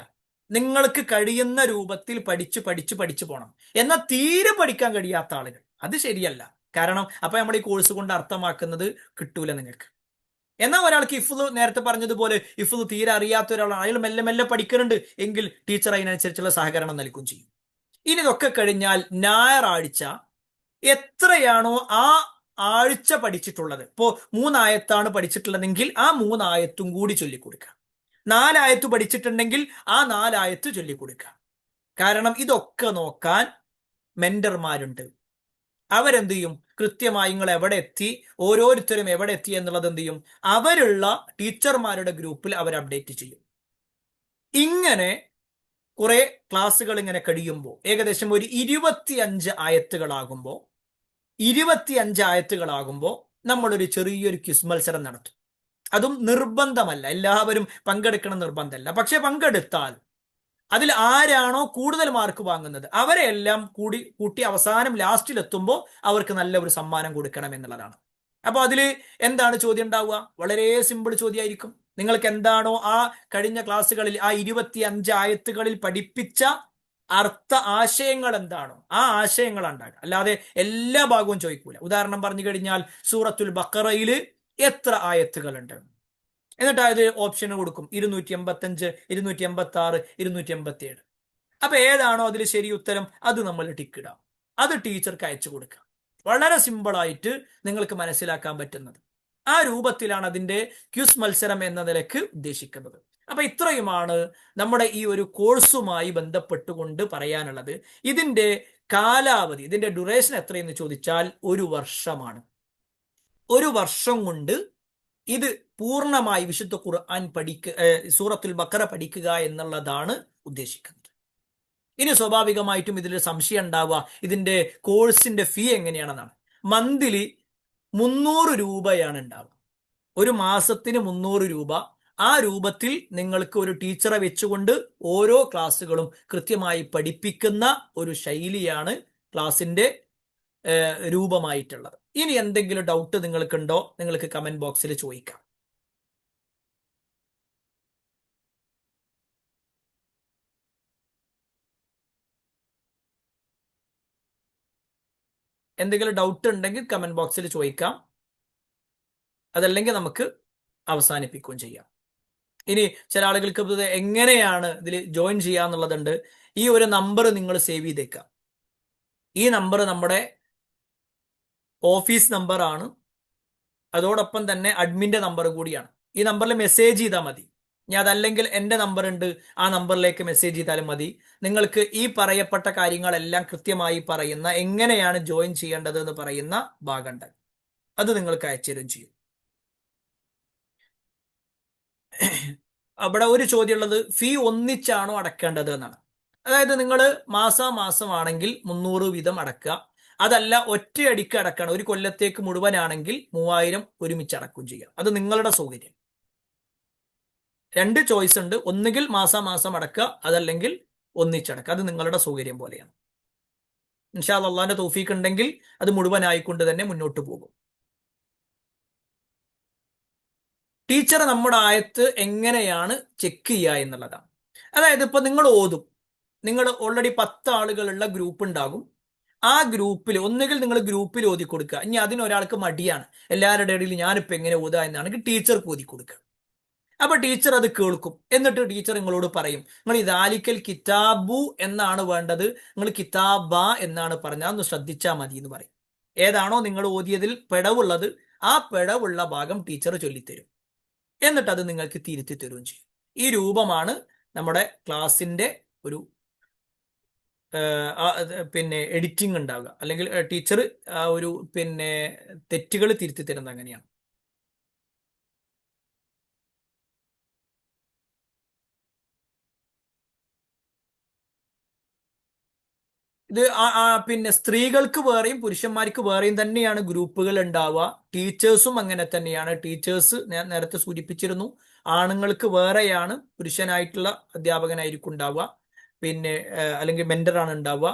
നിങ്ങൾക്ക് കഴിയുന്ന രൂപത്തിൽ പഠിച്ചു പോകണം. എന്നാൽ തീരെ പഠിക്കാൻ കഴിയാത്ത ആളുകൾ, അത് ശരിയല്ല. കാരണം അപ്പൊ നമ്മൾ ഈ കോഴ്സ് കൊണ്ട് അർത്ഥമാക്കുന്നത് കിട്ടൂല നിങ്ങൾക്ക്. എന്നാൽ ഒരാൾക്ക് ഇഫ്ള്, നേരത്തെ പറഞ്ഞതുപോലെ ഇഫ്ള് തീരെ അറിയാത്ത ഒരാളാണ്, അയാൾ മെല്ലെ മെല്ലെ പഠിക്കുന്നുണ്ട് എങ്കിൽ ടീച്ചർ അതിനനുസരിച്ചുള്ള സഹകരണം നൽകുകയും ചെയ്യും. ഇനി ഇതൊക്കെ കഴിഞ്ഞാൽ ഞായറാഴ്ച എത്രയാണോ ആ ആഴ്ച പഠിച്ചിട്ടുള്ളത്, ഇപ്പോ 3 ആയത്താണ് പഠിച്ചിട്ടുള്ളതെങ്കിൽ ആ 3 ആയത്തും കൂടി ചൊല്ലിക്കൊടുക്കുക. 4 ആയത്ത് പഠിച്ചിട്ടുണ്ടെങ്കിൽ ആ 4 ആയത്ത് ചൊല്ലിക്കൊടുക്കുക. കാരണം ഇതൊക്കെ നോക്കാൻ മെന്റർമാരുണ്ട്. അവരെന്ത് ചെയ്യും, കൃത്യമായി നിങ്ങൾ എവിടെ എത്തി, ഓരോരുത്തരും എവിടെ എത്തി എന്നുള്ളത് എന്ത് ചെയ്യും, അവരുള്ള ടീച്ചർമാരുടെ ഗ്രൂപ്പിൽ അവർ അപ്ഡേറ്റ് ചെയ്യും. ഇങ്ങനെ കുറെ ക്ലാസ്സുകൾ ഇങ്ങനെ കഴിയുമ്പോൾ ഏകദേശം ഒരു 25 ആയത്തുകളാകുമ്പോൾ 25 ആയത്തുകളാകുമ്പോൾ നമ്മളൊരു ചെറിയൊരു ക്വിസ് മത്സരം നടത്തും. അതും നിർബന്ധമല്ല, എല്ലാവരും പങ്കെടുക്കണം നിർബന്ധമല്ല. പക്ഷെ പങ്കെടുത്താൽ അതിൽ ആരാണോ കൂടുതൽ മാർക്ക് വാങ്ങുന്നത് അവരെ എല്ലാം കൂട്ടി അവസാനം ലാസ്റ്റിലെത്തുമ്പോൾ അവർക്ക് നല്ല ഒരു സമ്മാനം കൊടുക്കണം എന്നുള്ളതാണ്. അപ്പൊ അതിൽ എന്താണ് ചോദ്യം ഉണ്ടാവുക? വളരെ സിമ്പിൾ ചോദ്യമായിരിക്കും. നിങ്ങൾക്ക് എന്താണോ ആ കഴിഞ്ഞ ക്ലാസ്സുകളിൽ ആ 25 ആയത്തുകളിൽ പഠിപ്പിച്ച അർത്ഥ ആശയങ്ങൾ എന്താണോ ആ ആശയങ്ങൾ ഉണ്ടാകുക. അല്ലാതെ എല്ലാ ഭാഗവും ചോദിക്കൂല. ഉദാഹരണം പറഞ്ഞു കഴിഞ്ഞാൽ സൂറത്തുൽ ബഖറയിൽ എത്ര ആയത്തുകളുണ്ട്, എന്നിട്ട് അത് ഓപ്ഷൻ കൊടുക്കും, 285, 286, 287. അപ്പൊ ഏതാണോ അതിൽ ശരി ഉത്തരം അത് നമ്മൾ ടിക്കിടാം, അത് ടീച്ചർക്ക് അയച്ചു കൊടുക്കാം. വളരെ സിമ്പിളായിട്ട് നിങ്ങൾക്ക് മനസ്സിലാക്കാൻ പറ്റുന്നത്. ആ രൂപത്തിലാണ് അതിന്റെ ക്വിസ് മത്സരം എന്ന നിലക്ക് ഉദ്ദേശിക്കുന്നത്. അപ്പൊ ഇത്രയുമാണ് നമ്മുടെ ഈ ഒരു കോഴ്സുമായി ബന്ധപ്പെട്ടുകൊണ്ട് പറയാനുള്ളത്. ഇതിന്റെ കാലാവധി, ഇതിന്റെ ഡ്യൂറേഷൻ എത്രയെന്ന് ചോദിച്ചാൽ 1 വർഷമാണ്. 1 വർഷം കൊണ്ട് ഇത് പൂർണ്ണമായി വിശുദ്ധ ഖുർആൻ സൂറത്തുൽ ബഖറ പഠിക്കുക എന്നുള്ളതാണ് ഉദ്ദേശിക്കുന്നത്. ഇനി സ്വാഭാവികമായിട്ടും ഇതിൽ സംശയം ഉണ്ടാവുക ഇതിന്റെ കോഴ്സിന്റെ ഫീ എങ്ങനെയാണെന്നാണ്. മന്ത്ലി 300 രൂപയാണ് ഉണ്ടാവുക. ഒരു മാസത്തിന് 300 രൂപ. ആ രൂപത്തിൽ നിങ്ങൾക്ക് ഒരു ടീച്ചറെ വെച്ചുകൊണ്ട് ഓരോ ക്ലാസ്സുകളും കൃത്യമായി പഠിപ്പിക്കുന്ന ഒരു ശൈലിയാണ് ക്ലാസിന്റെ രൂപമായിട്ടുള്ളത്. ഇനി എന്തെങ്കിലും ഡൗട്ട് നിങ്ങൾക്കുണ്ടോ, നിങ്ങൾക്ക് കമന്റ് ബോക്സിൽ ചോദിക്കാം. എന്തെങ്കിലും ഡൗട്ട് ഉണ്ടെങ്കിൽ കമന്റ് ബോക്സിൽ ചോദിക്കാം, അതല്ലെങ്കിൽ നമുക്ക് അവസാനിപ്പിക്കുകയും ചെയ്യാം. ഇനി ചില ആളുകൾക്ക് ഇത് എങ്ങനെയാണ് ഇതിൽ ജോയിൻ ചെയ്യാന്നുള്ളതുണ്ട്. ഈ ഒരു നമ്പർ നിങ്ങൾ സേവ് ചെയ്തേക്കാം. ഈ നമ്പർ നമ്മുടെ ഓഫീസ് നമ്പർ ആണ്, അതോടൊപ്പം തന്നെ അഡ്മിന്റെ നമ്പർ കൂടിയാണ്. ഈ നമ്പറിൽ മെസ്സേജ് ചെയ്താൽ മതി. ഇനി അതല്ലെങ്കിൽ എൻ്റെ നമ്പർ ഉണ്ട്, ആ നമ്പറിലേക്ക് മെസ്സേജ് ചെയ്താലും മതി. നിങ്ങൾക്ക് ഈ പറയപ്പെട്ട കാര്യങ്ങളെല്ലാം കൃത്യമായി പറയുന്ന, എങ്ങനെയാണ് ജോയിൻ ചെയ്യേണ്ടത് എന്ന് പറയുന്ന ഭാഗമുണ്ട്, അത് നിങ്ങൾക്ക് അയച്ചുതരും ചെയ്യും. അവിടെ ഒരു ചോദ്യം ഉള്ളത്, ഫീ ഒന്നിച്ചാണോ അടക്കേണ്ടത് എന്നാണ്. അതായത് നിങ്ങൾ മാസാമാസമാണെങ്കിൽ 300 വീതം അടക്കുക, അതല്ല ഒറ്റയടിക്ക് അടക്കണം, ഒരു കൊല്ലത്തേക്ക് മുഴുവനാണെങ്കിൽ 3000 ഒരുമിച്ച് അടക്കുകയും ചെയ്യാം. അത് നിങ്ങളുടെ സൗകര്യം. 2 ചോയ്സ് ഉണ്ട്, ഒന്നുകിൽ മാസാമാസം അടക്കുക, അതല്ലെങ്കിൽ ഒന്നിച്ചടക്കുക. അത് നിങ്ങളുടെ സൗകര്യം പോലെയാണ്. ഇൻഷാ അല്ലാഹ് അള്ളാന്റെ തൗഫീഖ് ഉണ്ടെങ്കിൽ അത് മുഴുവനായിക്കൊണ്ട് തന്നെ മുന്നോട്ട് പോകും. ടീച്ചർ നമ്മുടെ ആയത്ത് എങ്ങനെയാണ് ചെക്ക് ചെയ്യുക എന്നുള്ളതാണ്. അതായത് ഇപ്പൊ നിങ്ങൾ ഓതും, നിങ്ങൾ ഓൾറെഡി 10 ആളുകളുള്ള ഗ്രൂപ്പ് ഉണ്ടാകും. ആ ഗ്രൂപ്പിൽ ഒന്നുകിൽ നിങ്ങൾ ഗ്രൂപ്പിൽ ഓതി കൊടുക്കുക. ഇനി അതിനൊരാൾക്ക് മടിയാണ്, എല്ലാവരുടെ ഇടയിൽ ഞാനിപ്പോൾ എങ്ങനെ ഓതുക എന്നാണെങ്കിൽ ടീച്ചർക്ക് ഓതി കൊടുക്കുക. അപ്പൊ ടീച്ചർ അത് കേൾക്കും. എന്നിട്ട് ടീച്ചർ നിങ്ങളോട് പറയും, നിങ്ങൾ ഇദാലിക്കൽ കിതാബു എന്നാണ് വേണ്ടത്, നിങ്ങൾ കിതാബ എന്നാണ് പറഞ്ഞാൽ ഒന്ന് ശ്രദ്ധിച്ചാൽ മതി എന്ന് പറയും. ഏതാണോ നിങ്ങൾ ഓതിയതിൽ പിഴവുള്ളത്, ആ പിഴവുള്ള ഭാഗം ടീച്ചർ ചൊല്ലിത്തരും. എന്നിട്ട് അത് നിങ്ങൾക്ക് തിരുത്തി തരുകയും ചെയ്യും. ഈ രൂപമാണ് നമ്മുടെ ക്ലാസിന്റെ ഒരു പിന്നെ എഡിറ്റിംഗ് ഉണ്ടാവുക, അല്ലെങ്കിൽ ടീച്ചർ ഒരു പിന്നെ തെറ്റുകൾ തിരുത്തി തരുന്നത് അങ്ങനെയാണ്. ഇത് പിന്നെ സ്ത്രീകൾക്ക് വേറെയും പുരുഷന്മാർക്ക് വേറെയും തന്നെയാണ് ഗ്രൂപ്പുകൾ ഉണ്ടാവുക. ടീച്ചേഴ്സും അങ്ങനെ തന്നെയാണ്. ടീച്ചേഴ്സ് ഞാൻ നേരത്തെ സൂചിപ്പിച്ചിരുന്നു, ആണുങ്ങൾക്ക് വേറെയാണ്, പുരുഷനായിട്ടുള്ള അധ്യാപകനായിരിക്കും ഉണ്ടാവുക, പിന്നെ അല്ലെങ്കിൽ മെന്ററാണ് ഉണ്ടാവുക.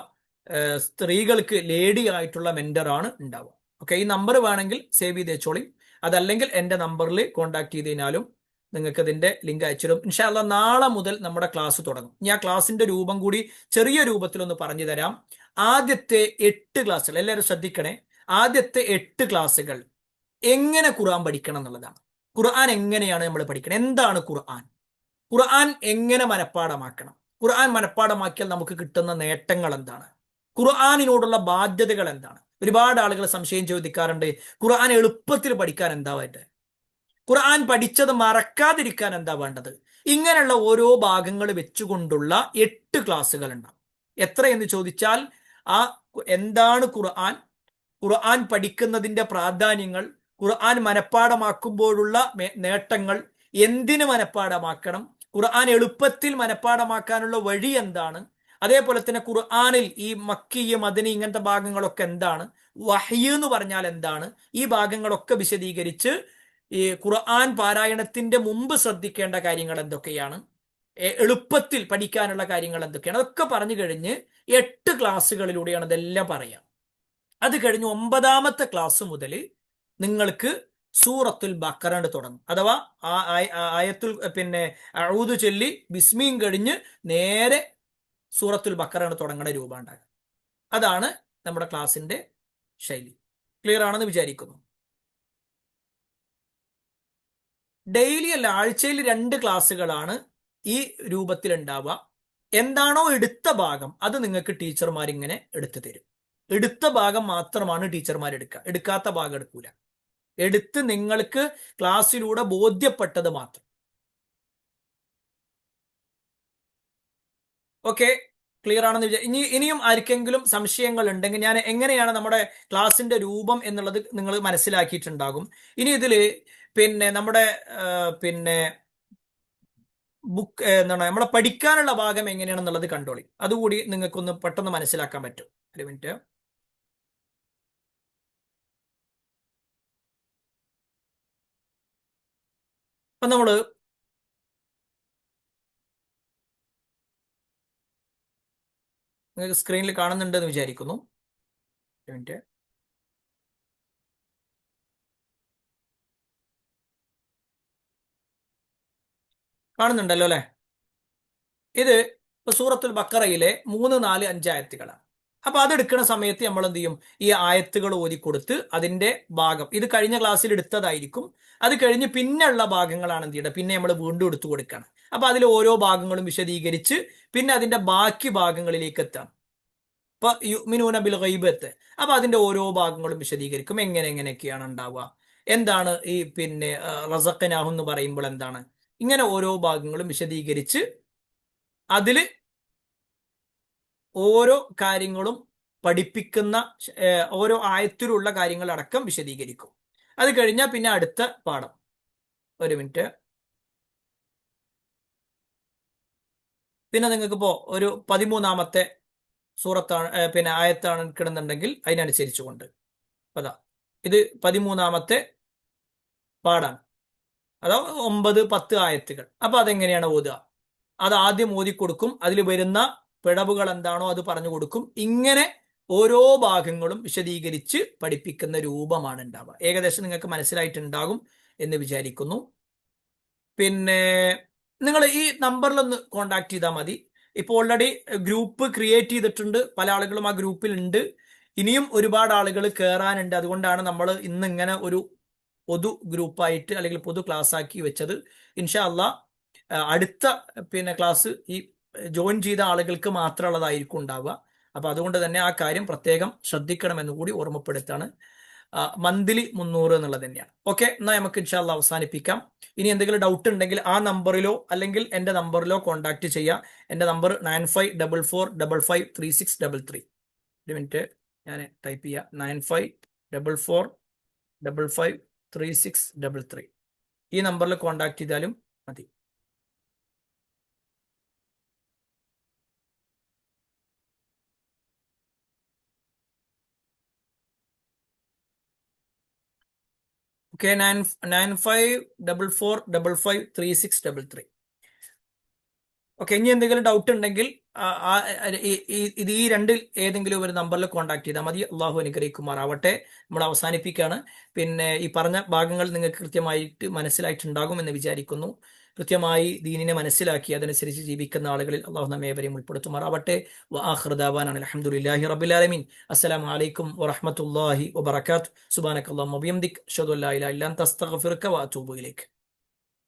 സ്ത്രീകൾക്ക് ലേഡി ആയിട്ടുള്ള മെന്ററാണ് ഉണ്ടാവുക. ഓക്കെ, ഈ നമ്പർ വേണമെങ്കിൽ സേവ് ചെയ്ത് വെച്ചോളി. അതല്ലെങ്കിൽ എൻ്റെ നമ്പറിൽ കോൺടാക്ട് ചെയ്ത് കഴിഞ്ഞാലും നിങ്ങൾക്ക് ഇതിന്റെ ലിങ്ക് അയച്ചിടും. ഇൻഷാ അല്ലാഹ് നാളെ മുതൽ നമ്മുടെ ക്ലാസ് തുടങ്ങും. ഞാൻ ക്ലാസിന്റെ രൂപം കൂടി ചെറിയ രൂപത്തിലൊന്ന് പറഞ്ഞു തരാം. ആദ്യത്തെ 8 ക്ലാസ്സുകൾ എല്ലാവരും ശ്രദ്ധിക്കണേ. ആദ്യത്തെ 8 ക്ലാസ്സുകൾ എങ്ങനെ ഖുർആൻ പഠിക്കണം എന്നുള്ളതാണ്. ഖുർആൻ എങ്ങനെയാണ് നമ്മൾ പഠിക്കണം, എന്താണ് ഖുർആൻ, ഖുർആൻ എങ്ങനെ മനഃപ്പാടമാക്കണം, ഖുർആൻ മനഃപ്പാടമാക്കിയാൽ നമുക്ക് കിട്ടുന്ന നേട്ടങ്ങൾ എന്താണ്, ഖുർആനിനോടുള്ള ബാധ്യതകൾ എന്താണ്. ഒരുപാട് ആളുകൾ സംശയം ചോദിക്കാറുണ്ട്, ഖുർആൻ എളുപ്പത്തിൽ പഠിക്കാൻ എന്താ വേണ്ടത്, ഖുർആൻ പഠിച്ചത് മറക്കാതിരിക്കാൻ എന്താ വേണ്ടത്. ഇങ്ങനെയുള്ള ഓരോ ഭാഗങ്ങൾ വെച്ചുകൊണ്ടുള്ള 8 ക്ലാസ്സുകൾ ഉണ്ടാവും. എത്രയെന്ന് ചോദിച്ചാൽ, ആ എന്താണ് ഖുർആൻ, ഖുർആൻ പഠിക്കുന്നതിന്റെ പ്രാധാന്യങ്ങൾ, ഖുർആൻ മനഃപ്പാടമാക്കുമ്പോഴുള്ള നേട്ടങ്ങൾ, എന്തിന് മനഃപ്പാടമാക്കണം, ഖുർആൻ എളുപ്പത്തിൽ മനഃപ്പാടമാക്കാനുള്ള വഴി എന്താണ്, അതേപോലെ തന്നെ ഖുർആനിൽ ഈ മക്കി മദനി ഇങ്ങനത്തെ ഭാഗങ്ങളൊക്കെ എന്താണ്, വഹ്യ് എന്ന് പറഞ്ഞാൽ എന്താണ്, ഈ ഭാഗങ്ങളൊക്കെ വിശദീകരിച്ച് ഈ ഖുർആൻ പാരായണത്തിന്റെ മുമ്പ് ശ്രദ്ധിക്കേണ്ട കാര്യങ്ങൾ എന്തൊക്കെയാണ്, എളുപ്പത്തിൽ പഠിക്കാനുള്ള കാര്യങ്ങൾ എന്തൊക്കെയാണ്, അതൊക്കെ പറഞ്ഞു കഴിഞ്ഞ് 8 ക്ലാസ്സുകളിലൂടെയാണ് ഇതെല്ലാം പറയാം. അത് കഴിഞ്ഞ് 9ാമത്തെ ക്ലാസ് മുതൽ നിങ്ങൾക്ക് സൂറത്തുൽ ബഖറ തുടങ്ങും. അഥവാ ആയത്തുൽ പിന്നെ അഊദു ചൊല്ലി ബിസ്മിയും കഴിഞ്ഞ് നേരെ സൂറത്തുൽ ബഖറ തുടങ്ങുന്ന രൂപം ഉണ്ടാകുക. അതാണ് നമ്മുടെ ക്ലാസിന്റെ ശൈലി. ക്ലിയർ ആണെന്ന് വിചാരിക്കുന്നു. ഡെയിലി അല്ല, ആഴ്ചയിൽ 2 ക്ലാസ്സുകളാണ് ഈ രൂപത്തിൽ ഉണ്ടാവുക. എന്താണോ എടുത്ത ഭാഗം അത് നിങ്ങൾക്ക് ടീച്ചർമാർ ഇങ്ങനെ എടുത്തു തരും. എടുത്ത ഭാഗം മാത്രമാണ് ടീച്ചർമാർ എടുക്കുക, എടുക്കാത്ത ഭാഗം എടുക്കൂല. എടുത്ത് നിങ്ങൾക്ക് ക്ലാസ്സിലൂടെ ബോധ്യപ്പെട്ടത് മാത്രം. ഓക്കെ, ക്ലിയർ ആണെന്ന് ഇനിയും ആർക്കെങ്കിലും സംശയങ്ങൾ ഉണ്ടെങ്കിൽ, ഞാൻ എങ്ങനെയാണ് നമ്മുടെ ക്ലാസിന്റെ രൂപം എന്നുള്ളത് നിങ്ങൾ മനസ്സിലാക്കിയിട്ടുണ്ടാകും. ഇനി ഇതില് പിന്നെ നമ്മുടെ പിന്നെ ബുക്ക് എന്താണ് നമ്മളെ പഠിക്കാനുള്ള ഭാഗം എങ്ങനെയാണെന്നുള്ളത് കണ്ടോളി. അതുകൂടി നിങ്ങൾക്കൊന്ന് പെട്ടെന്ന് മനസ്സിലാക്കാൻ പറ്റും. ഒരു മിനിറ്റ്. അപ്പൊ നമ്മള് നിങ്ങൾക്ക് സ്ക്രീനിൽ കാണുന്നുണ്ടെന്ന് വിചാരിക്കുന്നു. മിനിറ്റ്. കാണുന്നുണ്ടല്ലോ അല്ലെ? ഇത് സൂറത്തുൽ ബക്കറയിലെ 3, 4, 5 ആയത്തുകളാണ്. അപ്പൊ അതെടുക്കുന്ന സമയത്ത് നമ്മൾ എന്ത് ചെയ്യും? ഈ ആയത്തുകൾ ഓതിക്കൊടുത്ത് അതിന്റെ ഭാഗം, ഇത് കഴിഞ്ഞ ക്ലാസ്സിൽ എടുത്തതായിരിക്കും, അത് കഴിഞ്ഞ് പിന്നെയുള്ള ഭാഗങ്ങളാണ് എന്ത് ചെയ്യേണ്ടത്, പിന്നെ നമ്മൾ വീണ്ടും എടുത്തു കൊടുക്കണം. അപ്പൊ അതിൽ ഓരോ ഭാഗങ്ങളും വിശദീകരിച്ച് പിന്നെ അതിന്റെ ബാക്കി ഭാഗങ്ങളിലേക്ക് എത്താം. ഇപ്പൊ യുമിനൂന ബിൽ ഗൈബത്ത്, അപ്പൊ അതിന്റെ ഓരോ ഭാഗങ്ങളും വിശദീകരിക്കും. എങ്ങനെയൊക്കെയാണ് ഉണ്ടാവുക, എന്താണ് ഈ പിന്നെ റസഖനാഹു എന്ന് പറയുമ്പോൾ എന്താണ്, ഇങ്ങനെ ഓരോ ഭാഗങ്ങളും വിശദീകരിച്ച് അതില് ഓരോ കാര്യങ്ങളും പഠിപ്പിക്കുന്ന ഓരോ ആയത്തിലുള്ള കാര്യങ്ങൾ അടക്കം വിശദീകരിക്കും. അത് കഴിഞ്ഞാൽ പിന്നെ അടുത്ത പാഠം. ഒരു മിനിറ്റ്. പിന്നെ നിങ്ങൾക്കിപ്പോ ഒരു 13ാമത്തെ സൂറത്താണ് പിന്നെ ആയത്താണ് കിടന്നുണ്ടെങ്കിൽ അതിനനുസരിച്ചുകൊണ്ട് അതാ ഇത് 13ാമത്തെ പാഠാണ്, അതോ 9, 10 ആയത്തുകൾ. അപ്പൊ അതെങ്ങനെയാണ് ഓതുക, അത് ആദ്യം ഓതിക്കൊടുക്കും, അതിൽ വരുന്ന പിഴവുകൾ എന്താണോ അത് പറഞ്ഞു കൊടുക്കും. ഇങ്ങനെ ഓരോ ഭാഗങ്ങളും വിശദീകരിച്ച് പഠിപ്പിക്കുന്ന രൂപമാണ് ഉണ്ടാവുക. ഏകദേശം നിങ്ങൾക്ക് മനസ്സിലായിട്ടുണ്ടാകും എന്ന് വിചാരിക്കുന്നു. പിന്നെ നിങ്ങൾ ഈ നമ്പറിലൊന്ന് കോണ്ടാക്ട് ചെയ്താൽ മതി. ഇപ്പോൾ ഓൾറെഡി ഗ്രൂപ്പ് ക്രിയേറ്റ് ചെയ്തിട്ടുണ്ട്, പല ആളുകളും ആ ഗ്രൂപ്പിൽ ഉണ്ട്. ഇനിയും ഒരുപാട് ആളുകൾ കയറാനുണ്ട്. അതുകൊണ്ടാണ് നമ്മൾ ഇന്ന് ഇങ്ങനെ ഒരു പൊതു ഗ്രൂപ്പായിട്ട് അല്ലെങ്കിൽ പൊതു ക്ലാസ് ആക്കി വെച്ചത്. ഇൻഷാ അള്ളാ അടുത്ത പിന്നെ ക്ലാസ് ഈ ജോയിൻ ചെയ്ത ആളുകൾക്ക് മാത്രമുള്ളതായിരിക്കും ഉണ്ടാവുക. അപ്പൊ അതുകൊണ്ട് തന്നെ ആ കാര്യം പ്രത്യേകം ശ്രദ്ധിക്കണമെന്ന് കൂടി ഓർമ്മപ്പെടുത്താണ്. മന്ത്ലി 300 എന്നുള്ളത് തന്നെയാണ്. ഓക്കെ, എന്നാൽ നമുക്ക് ഇൻഷാ അള്ളാ അവസാനിപ്പിക്കാം. ഇനി എന്തെങ്കിലും ഡൗട്ട് ഉണ്ടെങ്കിൽ ആ നമ്പറിലോ അല്ലെങ്കിൽ എൻ്റെ നമ്പറിലോ കോൺടാക്ട് ചെയ്യാം. എൻ്റെ നമ്പർ 9544553633. ഒരു മിനിറ്റ്, ഞാൻ ടൈപ്പ് ചെയ്യാം. 9544553633. ഈ നമ്പറിൽ കോൺടാക്ട് ചെയ്താലും മതി. ഓക്കെ, 9544553633. ഓക്കെ, ഇനി എന്തെങ്കിലും ഡൗട്ട് ഉണ്ടെങ്കിൽ ഇത് ഈ രണ്ടിൽ ഏതെങ്കിലും ഒരു നമ്പറിൽ കോൺടാക്ട് ചെയ്താൽ മതി. അള്ളാഹു അനുഗ്രഹിക്കുമാറാവട്ടെ. നമ്മൾ അവസാനിപ്പിക്കുകയാണ്. പിന്നെ ഈ പറഞ്ഞ ഭാഗങ്ങൾ നിങ്ങൾക്ക് കൃത്യമായിട്ട് മനസ്സിലായിട്ടുണ്ടാകും എന്ന് വിചാരിക്കുന്നു. കൃത്യമായി ദീനിനെ മനസ്സിലാക്കി അതനുസരിച്ച് ജീവിക്കുന്ന ആളുകളിൽ അള്ളാഹു നമ്മെ ഏവരെയും ഉൾപ്പെടുത്തുമാറാവട്ടെ. വആഖിറു ദഅവാനാ അൽഹംദുലില്ലാഹി റബ്ബിൽ ആലമീൻ. അസ്സലാമു അലൈക്കും വറഹ്മത്തുള്ളാഹി വബറകാതുഹു. സുബ്ഹാനക്കല്ലാഹുമ്മ വബിഹംദിക അഷ്ഹദു അല്ലാ ഇലാഹ ഇല്ലാ അൻത അസ്തഗ്ഫിറുക വഅതൂബു ഇലൈക്.